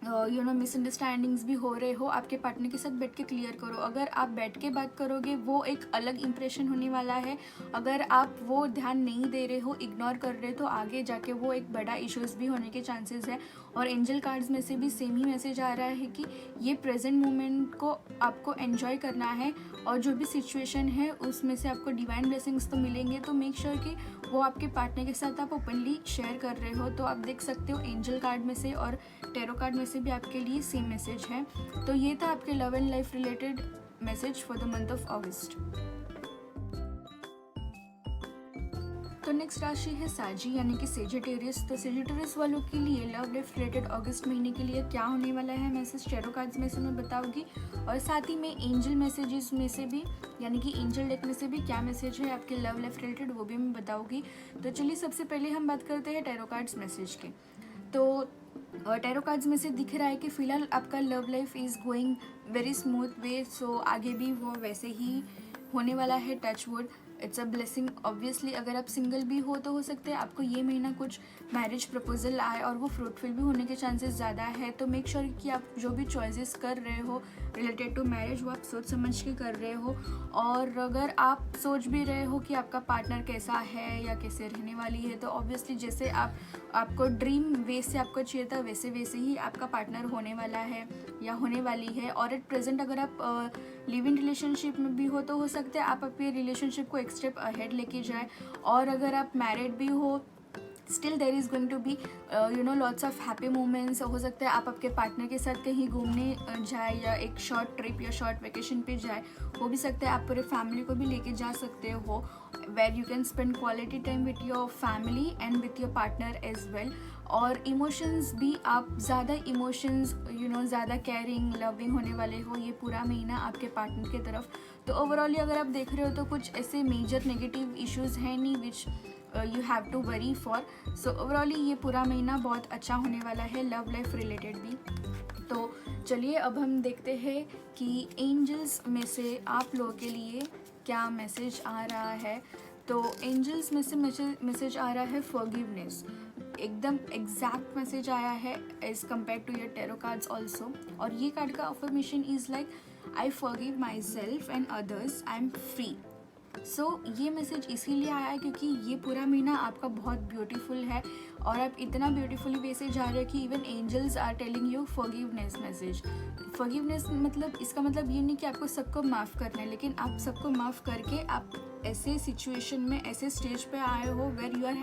मिसअंडरस्टैंडिंग्स भी हो रहे हो आपके पार्टनर के साथ बैठ के क्लियर करो। अगर आप बैठ के बात करोगे वो एक अलग इंप्रेशन होने वाला है, अगर आप वो ध्यान नहीं दे रहे हो, इग्नोर कर रहे हो, तो आगे जाके वो एक बड़ा इश्यूज़ भी होने के चांसेस है। और एंजल कार्ड्स में से भी सेम ही मैसेज आ रहा है कि ये प्रेजेंट मोमेंट को आपको एन्जॉय करना है, और जो भी सिचुएशन है उसमें से आपको डिवाइन ब्लेसिंग्स तो मिलेंगे, तो मेक श्योर कि वो आपके पार्टनर के साथ आप ओपनली शेयर कर रहे हो। तो आप देख सकते हो एंजल कार्ड में से और टैरो कार्ड में से भी आपके लिए सेम मैसेज है। तो ये था आपके love and life related message for the month of अगस्त। तो नेक्स्ट राशि है साजी यानी कि सेजिटेरियस। तो सेजिटेरियस वालों के लिए लव लाइफ रिलेटेड अगस्त महीने के लिए क्या होने वाला है मैसेज टैरो कार्ड्स में से मैं बताऊंगी, और साथ ही में एंजल मैसेजेस में से भी यानी कि एंजल डेक में से भी क्या मैसेज है आपके लव लाइफ रिलेटेड वो भी मैं बताऊंगी। तो चलिए सबसे पहले हम बात करते हैं टैरो कार्ड्स मैसेज के। तो टैरो कार्ड्स में से दिख रहा है कि फ़िलहाल आपका love life is going very smooth way, so आगे भी वो वैसे ही होने वाला है, touch wood, it's a blessing. Obviously अगर आप सिंगल भी हो तो हो सकता है आपको ये महीना कुछ मैरिज प्रपोजल आए और वो फ्रूटफुल भी होने के चांसेस ज़्यादा है। तो मेक श्योर कि आप जो भी चॉइसेस कर रहे हो रिलेटेड टू मैरिज वो आप सोच समझ के कर रहे हो, और अगर आप सोच भी रहे हो कि आपका पार्टनर कैसा है या कैसे रहने वाली है, तो ऑब्वियसली जैसे आपको ड्रीम वे से आपको चाहिए था वैसे ही आपका पार्टनर होने वाला है या होने वाली है। और एट प्रेजेंट अगर आप लिव इन रिलेशनशिप में भी हो तो हो सकता है आप अपने रिलेशनशिप को एक स्टेप अहेड लेके जाए, और अगर आप मैरिड भी हो still there is going to be lots of happy moments. हो सकता है आप आपके पार्टनर के साथ कहीं घूमने जाए या एक शॉर्ट ट्रिप या शॉर्ट वेकेशन पे जाए, हो भी सकता है आप पूरे फैमिली को भी लेके जा सकते हो, where you can spend quality time with your family and with your partner as well. और इमोशंस भी आप ज़्यादा इमोशंस ज़्यादा केयरिंग लविंग होने वाले हो ये पूरा महीना आपके पार्टनर की तरफ। तो ओवरऑली अगर आप देख रहे हो तो कुछ ऐसे मेजर नेगेटिव इश्यूज़ हैं नहीं which you have to worry for. So overally ये पूरा महीना बहुत अच्छा होने वाला है लव लाइफ रिलेटेड भी। तो चलिए अब हम देखते हैं कि एंजल्स में से आप लोगों के लिए क्या मैसेज आ रहा है। तो एंजल्स में से मैसेज आ रहा है फॉरगिवनेस, एकदम एग्जैक्ट मैसेज आया है as compare to your tarot cards also. और ये कार्ड का affirmation is like I forgive myself and others, I am free. ये मैसेज इसीलिए आया है क्योंकि ये पूरा महीना आपका बहुत ब्यूटीफुल है और आप इतना ब्यूटीफुली वे से जा रहे हो कि even angels are telling you forgiveness message. Forgiveness मतलब इसका मतलब ये नहीं कि आपको सबको माफ़ करना है, लेकिन आप सबको माफ़ करके आप ऐसे सिचुएशन में, ऐसे स्टेज पे आए हो where you are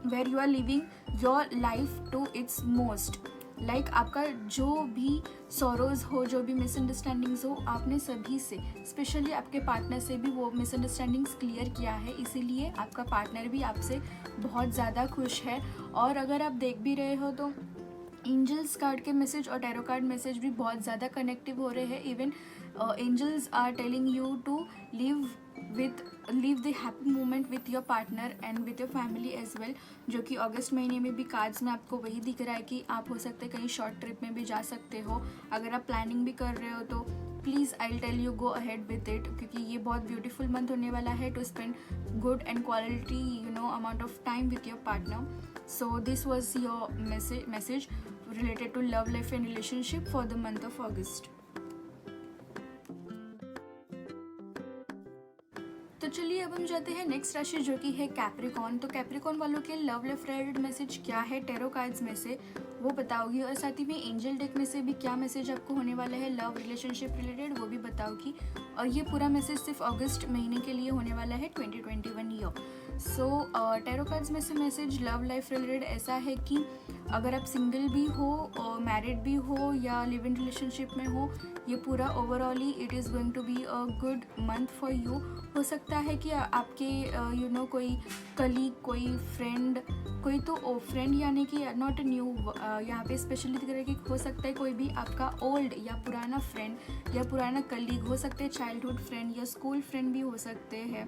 where you are living your life to its most. Like आपका जो भी सॉरोज हो, जो भी मिसअंडरस्टैंडिंग्स हो, आपने सभी से, स्पेशली आपके पार्टनर से भी वो मिसअंडरस्टैंडिंग्स क्लियर किया है, इसीलिए आपका पार्टनर भी आपसे बहुत ज़्यादा खुश है। और अगर आप देख भी रहे हो तो एंजल्स कार्ड के मैसेज और टैरो कार्ड मैसेज भी बहुत ज़्यादा कनेक्टिव हो रहे हैं। Even angels are telling you to live the happy moment with your partner and with your family as well, जो कि अगस्त महीने में भी कार्ड्स में आपको वही दिख रहा है कि आप हो सकते हैं कहीं शॉर्ट ट्रिप में भी जा सकते हो। अगर आप प्लानिंग भी कर रहे हो तो please I tell you go ahead with it, क्योंकि ये बहुत ब्यूटीफुल मंथ होने वाला है to spend good and quality amount of time with your partner. So this was your message related to love life and relationship for the month of August. तो चलिए अब हम जाते हैं नेक्स्ट राशि जो कि है कैप्रिकॉर्न। तो कैप्रिकॉर्न वालों के लव लाइफ रिलेटेड मैसेज क्या है टैरो कार्ड्स में से वो बताओगी, और साथ ही में एंजल डेक में से भी क्या मैसेज आपको होने वाला है लव रिलेशनशिप रिलेटेड वो भी बताओगी। और ये पूरा मैसेज सिर्फ अगस्त महीने के लिए होने वाला है 2021 ईयर। टैरो कार्ड्स में से मैसेज लव लाइफ रिलेटेड ऐसा है कि अगर आप सिंगल भी हो, मैरिड भी हो या लिव इन रिलेशनशिप में हो, ये पूरा overally it is going to be a good month for you. हो सकता है कि आपके कोई कलीग, कोई फ्रेंड, कोई तो फ्रेंड यानी कि नॉट अ न्यू, यहाँ पे स्पेशली दिख रहा है कि हो सकता है कोई भी आपका ओल्ड या पुराना फ्रेंड या पुराना कलीग हो सकते हैं, चाइल्डहुड फ्रेंड या स्कूल फ्रेंड भी हो सकते हैं।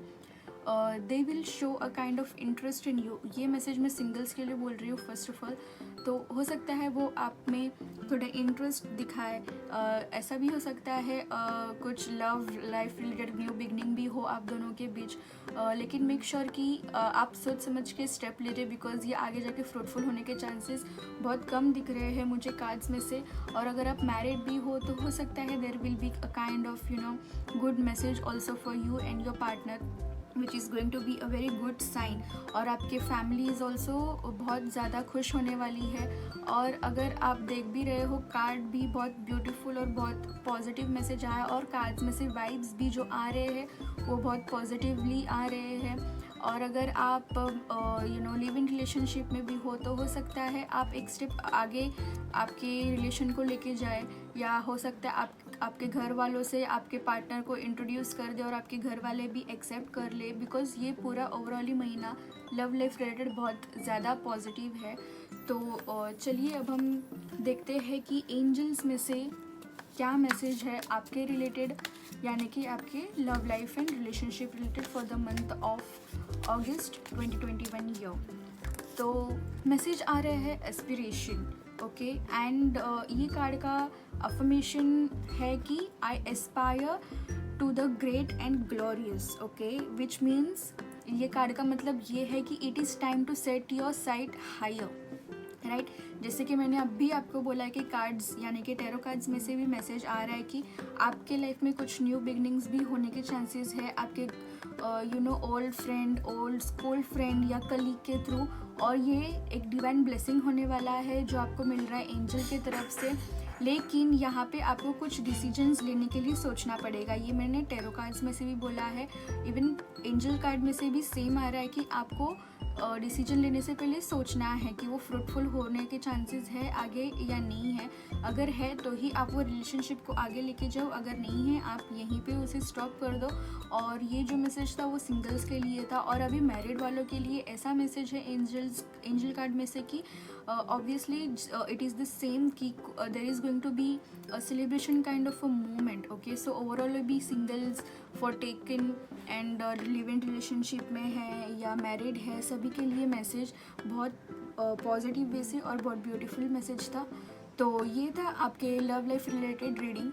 They will show a kind of interest in you. ये मैसेज मैं सिंगल्स के लिए बोल रही हूँ फर्स्ट ऑफ ऑल। तो हो सकता है वो आप में थोड़ा इंटरेस्ट दिखाए। ऐसा भी हो सकता है कुछ love life related new beginning भी हो आप दोनों के बीच। लेकिन मेक श्योर कि आप सोच समझ के स्टेप ले रहे, बिकॉज ये आगे जाके फ्रूटफुल होने के चांसेस बहुत कम दिख रहे हैं मुझे कार्ड्स में से। और अगर आप मैरिड भी हो तो हो सकता है there will be a kind of good message also for you and your partner which is going to be a very good sign. और आपके फैमिली इज़ ऑल्सो बहुत ज़्यादा खुश होने वाली है। और अगर आप देख भी रहे हो कार्ड भी बहुत ब्यूटीफुल और बहुत पॉजिटिव मैसेज आया, और कार्ड्स में से वाइब्स भी जो आ रहे हैं वो बहुत पॉजिटिवली आ रहे हैं। और अगर आप लिव इन रिलेशनशिप में भी हो तो हो सकता है आप एक स्टेप आगे आपके रिलेशन को लेके जाए, या हो सकता है आपके घर वालों से आपके पार्टनर को इंट्रोड्यूस कर दे और आपके घर वाले भी एक्सेप्ट कर ले, बिकॉज ये पूरा ओवरऑली महीना लव लाइफ रिलेटेड बहुत ज़्यादा पॉजिटिव है। तो चलिए अब हम देखते हैं कि एंजल्स में से क्या मैसेज है आपके रिलेटेड, यानी कि आपके love life and relationship related for the month of August 2021 year. तो मैसेज आ रहे हैं एस्पिरेशन, ओके। एंड ये कार्ड का अफर्मेशन है कि I aspire to the great and glorious, okay, which means ये कार्ड का मतलब ये है कि it is time to set your sight higher, right. जैसे कि मैंने अभी आपको बोला है कि कार्ड्स यानी कि टैरो कार्ड्स में से भी मैसेज आ रहा है कि आपके लाइफ में कुछ न्यू बिगनिंग्स भी होने के चांसेस है आपके old friend, old school friend या कलीग के थ्रू। और ये एक डिवाइन ब्लेसिंग होने वाला है जो आपको मिल रहा है एंजल की तरफ से। लेकिन यहाँ पे आपको कुछ डिसीजंस लेने के लिए सोचना पड़ेगा। ये मैंने टैरो कार्ड्स में से भी बोला है, इवन एंजल कार्ड में से भी सेम आ रहा है कि आपको डिसीजन लेने से पहले सोचना है कि वो फ्रूटफुल होने के चांसेस है आगे या नहीं है। अगर है तो ही आप वो रिलेशनशिप को आगे लेके जाओ, अगर नहीं है आप यहीं पे उसे स्टॉप कर दो। और ये जो मैसेज था वो सिंगल्स के लिए था। और अभी मैरिड वालों के लिए ऐसा मैसेज है एंजल कार्ड में से कि obviously it is the same कि there is going to be a celebration kind of a moment, okay. So overall भी singles for taken and live in relationship में है या मैरिड है, सभी के लिए मैसेज बहुत पॉजिटिव वे से और बहुत ब्यूटीफुल मैसेज था। तो ये था आपके लव लाइफ रिलेटेड रीडिंग।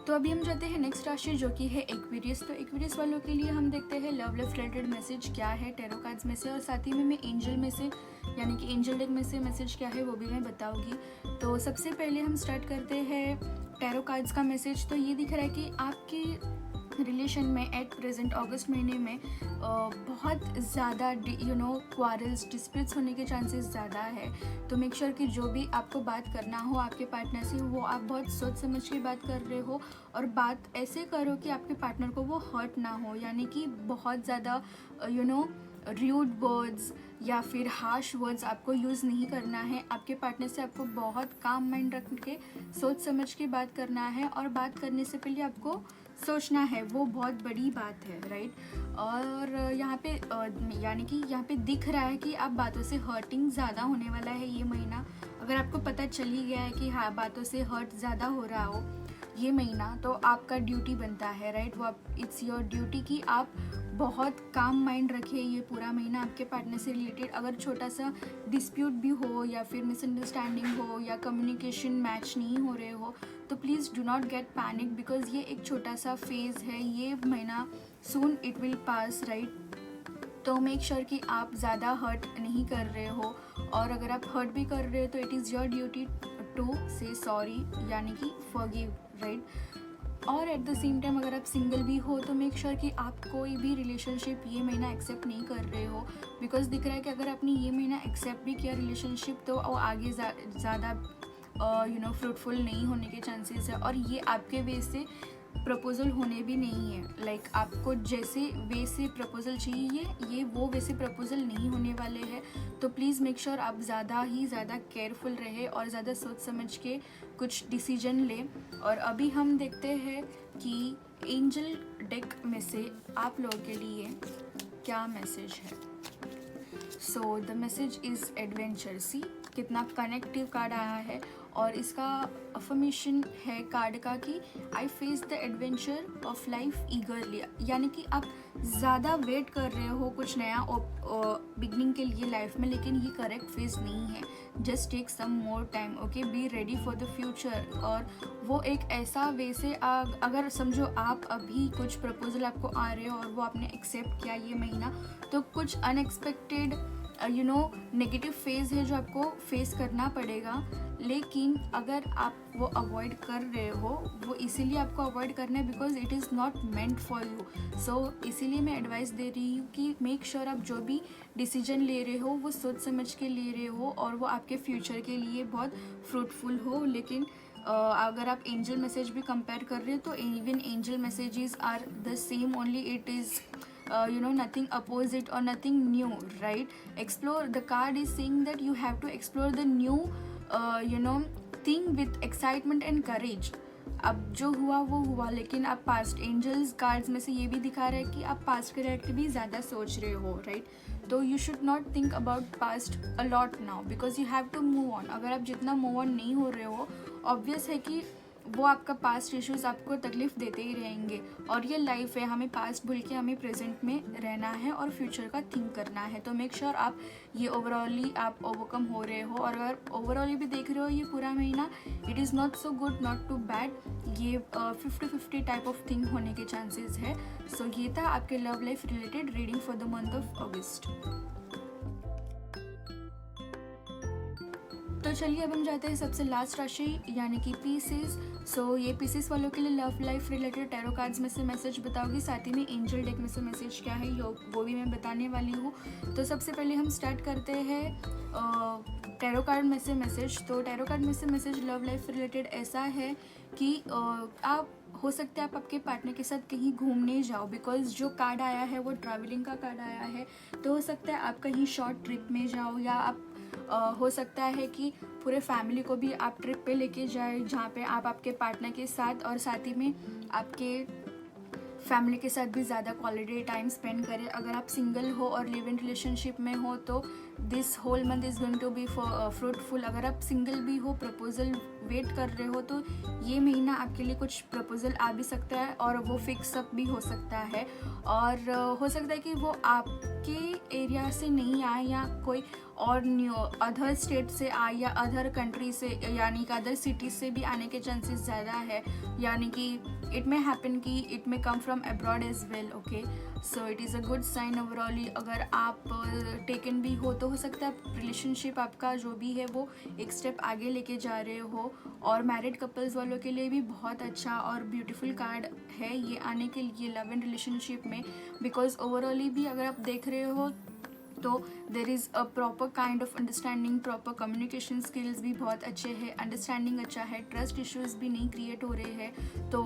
तो अभी हम जाते हैं नेक्स्ट राशि जो कि है एक्वेरियस। तो एक्वेरियस वालों के लिए हम देखते हैं लव लाइफ रिलेटेड मैसेज क्या है टैरो कार्ड्स में से, और साथ ही में मैं एंजल में से यानी कि एंजल डेक में से मैसेज क्या है वो भी मैं बताऊंगी। तो सबसे पहले हम स्टार्ट करते हैं टैरो कार्ड्स का मैसेज। तो ये दिख रहा है कि आपके रिलेशन में एट प्रेजेंट अगस्त महीने में बहुत ज़्यादा क्वारल्स डिस्प्यूट्स होने के चांसेस ज़्यादा है। तो मेक श्योर कि जो भी आपको बात करना हो आपके पार्टनर से वो आप बहुत सोच समझ के बात कर रहे हो, और बात ऐसे करो कि आपके पार्टनर को वो हर्ट ना हो, यानी कि बहुत ज़्यादा र्यूड वर्ड्स या फिर हार्श वर्ड्स आपको यूज़ नहीं करना है। आपके पार्टनर से आपको बहुत काम माइंड रख के सोच समझ के बात करना है, और बात करने से पहले आपको सोचना है, वो बहुत बड़ी बात है, राइट। और यहाँ पे यानी कि यहाँ पे दिख रहा है कि आप बातों से हर्टिंग ज़्यादा होने वाला है ये महीना। अगर आपको पता चल ही गया है कि हाँ बातों से हर्ट ज़्यादा हो रहा हो ये महीना, तो आपका ड्यूटी बनता है, राइट। वो आप इट्स योर ड्यूटी कि आप बहुत काम माइंड रखिए ये पूरा महीना आपके पार्टनर से रिलेटेड। अगर छोटा सा डिस्प्यूट भी हो या फिर मिसअंडरस्टैंडिंग हो या कम्युनिकेशन मैच नहीं हो रहे हो, तो please do not get panic, because ये एक छोटा सा फेज़ है, ये महीना soon it will pass, right. तो मेक श्योर कि आप ज़्यादा हर्ट नहीं कर रहे हो, और अगर आप हर्ट भी कर रहे हो तो it is your duty to say sorry, यानी कि फॉरगिव, राइट। और एट द सेम टाइम अगर आप सिंगल भी हो तो मेक श्योर कि आप कोई भी रिलेशनशिप ये महीना एक्सेप्ट नहीं कर रहे हो, बिकॉज दिख रहा है कि अगर आपने ये महीना एक्सेप्ट भी किया रिलेशनशिप तो वो आगे ज़्यादा फ्रूटफुल नहीं होने के चांसेस है, और ये आपके वे से प्रपोजल होने भी नहीं है। लाइक आपको जैसे वे से प्रपोजल चाहिए ये वो वैसे प्रपोजल नहीं होने वाले हैं। तो प्लीज़ मेक श्योर आप ज़्यादा ही ज़्यादा केयरफुल रहे और ज़्यादा सोच समझ के कुछ डिसीजन लें। और अभी हम देखते हैं कि एंजल डेक में से आप लोगों के लिए क्या मैसेज है। So the message is adventure. See कितना कनेक्टिव कार्ड आया है, और इसका अफर्मेशन है कार्ड का कि I face the adventure of life ईगरली, यानी कि आप ज़्यादा वेट कर रहे हो कुछ नया बिगनिंग के लिए लाइफ में, लेकिन ये करेक्ट फेज नहीं है। Just take some more time, okay, be ready for the future. और वो एक ऐसा वे से अगर समझो आप अभी कुछ प्रपोजल आपको आ रहे हो और वो आपने एक्सेप्ट किया ये महीना, तो कुछ अनएक्सपेक्टेड नेगेटिव फेज़ है जो आपको फेस करना पड़ेगा। लेकिन अगर आप वो अवॉइड कर रहे हो, वो इसीलिए आपको अवॉइड करना है because it is not meant for you. So इसीलिए मैं एडवाइस दे रही हूँ कि मेक श्योर आप जो भी डिसीजन ले रहे हो वो सोच समझ के ले रहे हो, और वो आपके फ्यूचर के लिए बहुत फ्रूटफुल हो। लेकिन अगर आप एंजल मैसेज भी कंपेयर कर रहे हो तो even angel messages are the same, only it is nothing opposite or nothing new, right? Explore, the card is saying that you have to explore the new thing with excitement and courage. अब जो हुआ वो हुआ, लेकिन आप past angels cards में से ये भी दिखा रहा है कि आप पास्ट के रिलेटेड भी ज़्यादा सोच रहे हो, राइट। तो you should not think about past a lot now because you have to move on. अगर आप जितना मूव ऑन नहीं हो रहे हो, ऑब्वियस है कि वो आपका पास्ट इश्यूज आपको तकलीफ देते ही रहेंगे, और ये लाइफ है, हमें पास्ट भूल के हमें प्रेजेंट में रहना है और फ्यूचर का थिंक करना है। तो मेक श्योर आप ये ओवरऑली आप ओवरकम हो रहे हो। और अगर ओवरऑली भी देख रहे हो ये पूरा महीना it is not so good not too bad, ये 50-50 टाइप ऑफ थिंग होने के चांसेस है। सो ये था आपके love life related reading for the month of अगस्त। तो चलिए अब हम जाते हैं सबसे लास्ट राशि यानी कि पीसेस। सो ये पीसेस वालों के लिए love life related tarot cards में से मैसेज बताओगी, साथ ही में एंजल डेक में से मैसेज क्या है वो भी मैं बताने वाली हूँ। तो सबसे पहले हम स्टार्ट करते हैं टैरो कार्ड में से मैसेज। तो टैरो कार्ड में से मैसेज लव लाइफ रिलेटेड ऐसा है कि आप हो सकता है आप आपके पार्टनर के साथ कहीं घूमने जाओ, बिकॉज जो कार्ड आया है वो ट्रैवलिंग का कार्ड आया है। तो हो सकता है आप कहीं शॉर्ट ट्रिप में जाओ, या आप हो सकता है कि पूरे फैमिली को भी आप ट्रिप पे लेके जाए जहाँ पे आप आपके पार्टनर के साथ और साथ ही में आपके फैमिली के साथ भी ज़्यादा क्वालिटी टाइम स्पेंड करें। अगर आप सिंगल हो और लिव इन रिलेशनशिप में हो तो this whole month is going to be fruitful. अगर आप सिंगल भी हो, प्रपोजल वेट कर रहे हो, तो ये महीना आपके लिए कुछ प्रपोजल आ भी सकता है और वो फिक्स अप भी हो सकता है। और हो सकता है कि वो आपके एरिया से नहीं आए या कोई और न्यू अदर स्टेट से या अदर कंट्री से यानी कि अदर सिटीज से भी आने के चांसेस ज़्यादा है, यानी कि इट मे हैपन कि it may come from abroad as well. Okay, so it is a good sign overall. अगर आप टेकन भी हो तो हो सकता है रिलेशनशिप आपका जो भी है वो एक स्टेप आगे लेके जा रहे हो। और मैरिड कपल्स वालों के लिए भी बहुत अच्छा और ब्यूटीफुल कार्ड है ये आने के लिए लव एंड रिलेशनशिप में, बिकॉज ओवरऑली भी अगर आप देख रहे हो तो there is a proper kind of understanding, proper communication skills भी बहुत अच्छे हैं, अंडरस्टैंडिंग अच्छा है, ट्रस्ट इश्यूज़ भी नहीं क्रिएट हो रहे हैं। तो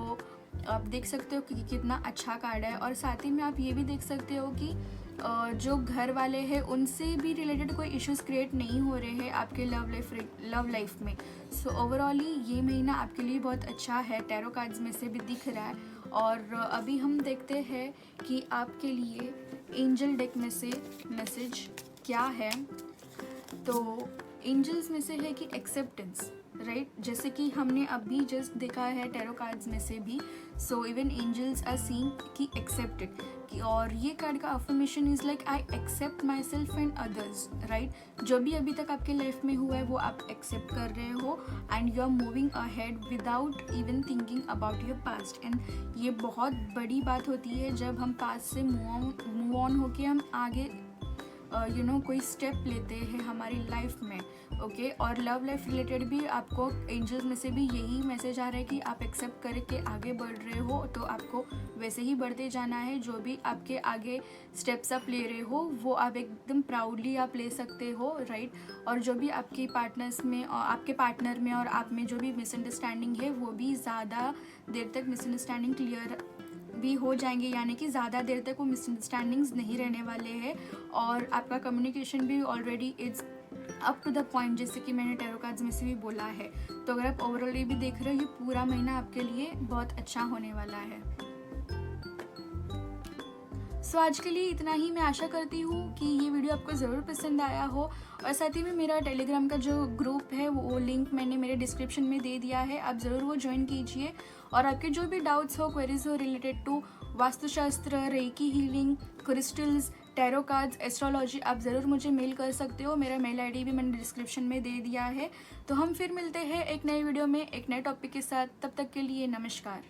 आप देख सकते हो कि कितना अच्छा कार्ड है। और साथ ही में आप ये भी देख सकते हो कि जो घर वाले हैं उनसे भी रिलेटेड कोई इश्यूज़ क्रिएट नहीं हो रहे हैं आपके लव लाइफ में। सो ओवरऑली ये महीना आपके लिए बहुत अच्छा है, टैरो कार्ड्स में से भी दिख रहा है। और अभी हम देखते हैं कि आपके लिए एंजल डेक में से मैसेज क्या है। तो एंजल्स में से है कि एक्सेप्टेंस, राइट, जैसे कि हमने अभी जस्ट देखा है टैरो कार्ड्स में से भी। So even angels are seeing कि एक्सेप्टेड, और ये कार्ड का affirmation is like I accept myself and others, right. जो भी अभी तक आपके लाइफ में हुआ है वो आप एक्सेप्ट कर रहे हो and you are moving ahead without even thinking about your past. And ये बहुत बड़ी बात होती है जब हम पास्ट से मूव ऑन होके हम आगे कोई स्टेप लेते हैं हमारी लाइफ में। ओके, और लव लाइफ रिलेटेड भी आपको एंजल्स में से भी यही मैसेज आ रहा है कि आप एक्सेप्ट करके आगे बढ़ रहे हो, तो आपको वैसे ही बढ़ते जाना है। जो भी आपके आगे स्टेप्स आप ले रहे हो वो आप एकदम प्राउडली आप ले सकते हो, राइट। और जो भी आपके पार्टनर्स में और आपके पार्टनर में और आप में जो भी मिसअंडरस्टैंडिंग है वो भी ज़्यादा देर तक मिसअंडरस्टैंडिंग क्लियर भी हो जाएंगे, यानी कि ज़्यादा देर तक वो मिसअंडरस्टैंडिंग्स नहीं रहने वाले हैं। और आपका कम्युनिकेशन भी already it's up to the point, जैसे कि मैंने टैरो कार्ड्स में से भी बोला है। तो अगर आप ओवरऑल भी देख रहे हो ये पूरा महीना आपके लिए बहुत अच्छा होने वाला है। सो आज के लिए इतना ही। मैं आशा करती हूँ कि ये वीडियो आपको ज़रूर पसंद आया हो। और साथ ही में मेरा टेलीग्राम का जो ग्रुप है वो लिंक मैंने मेरे डिस्क्रिप्शन में दे दिया है, आप ज़रूर वो ज्वाइन कीजिए। और आपके जो भी डाउट्स हो, क्वेरीज हो related to Vastushastra, reiki healing, crystals, tarot cards, astrology, आप ज़रूर मुझे मेल कर सकते हो। मेरा मेल आईडी भी मैंने डिस्क्रिप्शन में दे दिया है। तो हम फिर मिलते हैं एक नए वीडियो में एक नए टॉपिक के साथ। तब तक के लिए नमस्कार।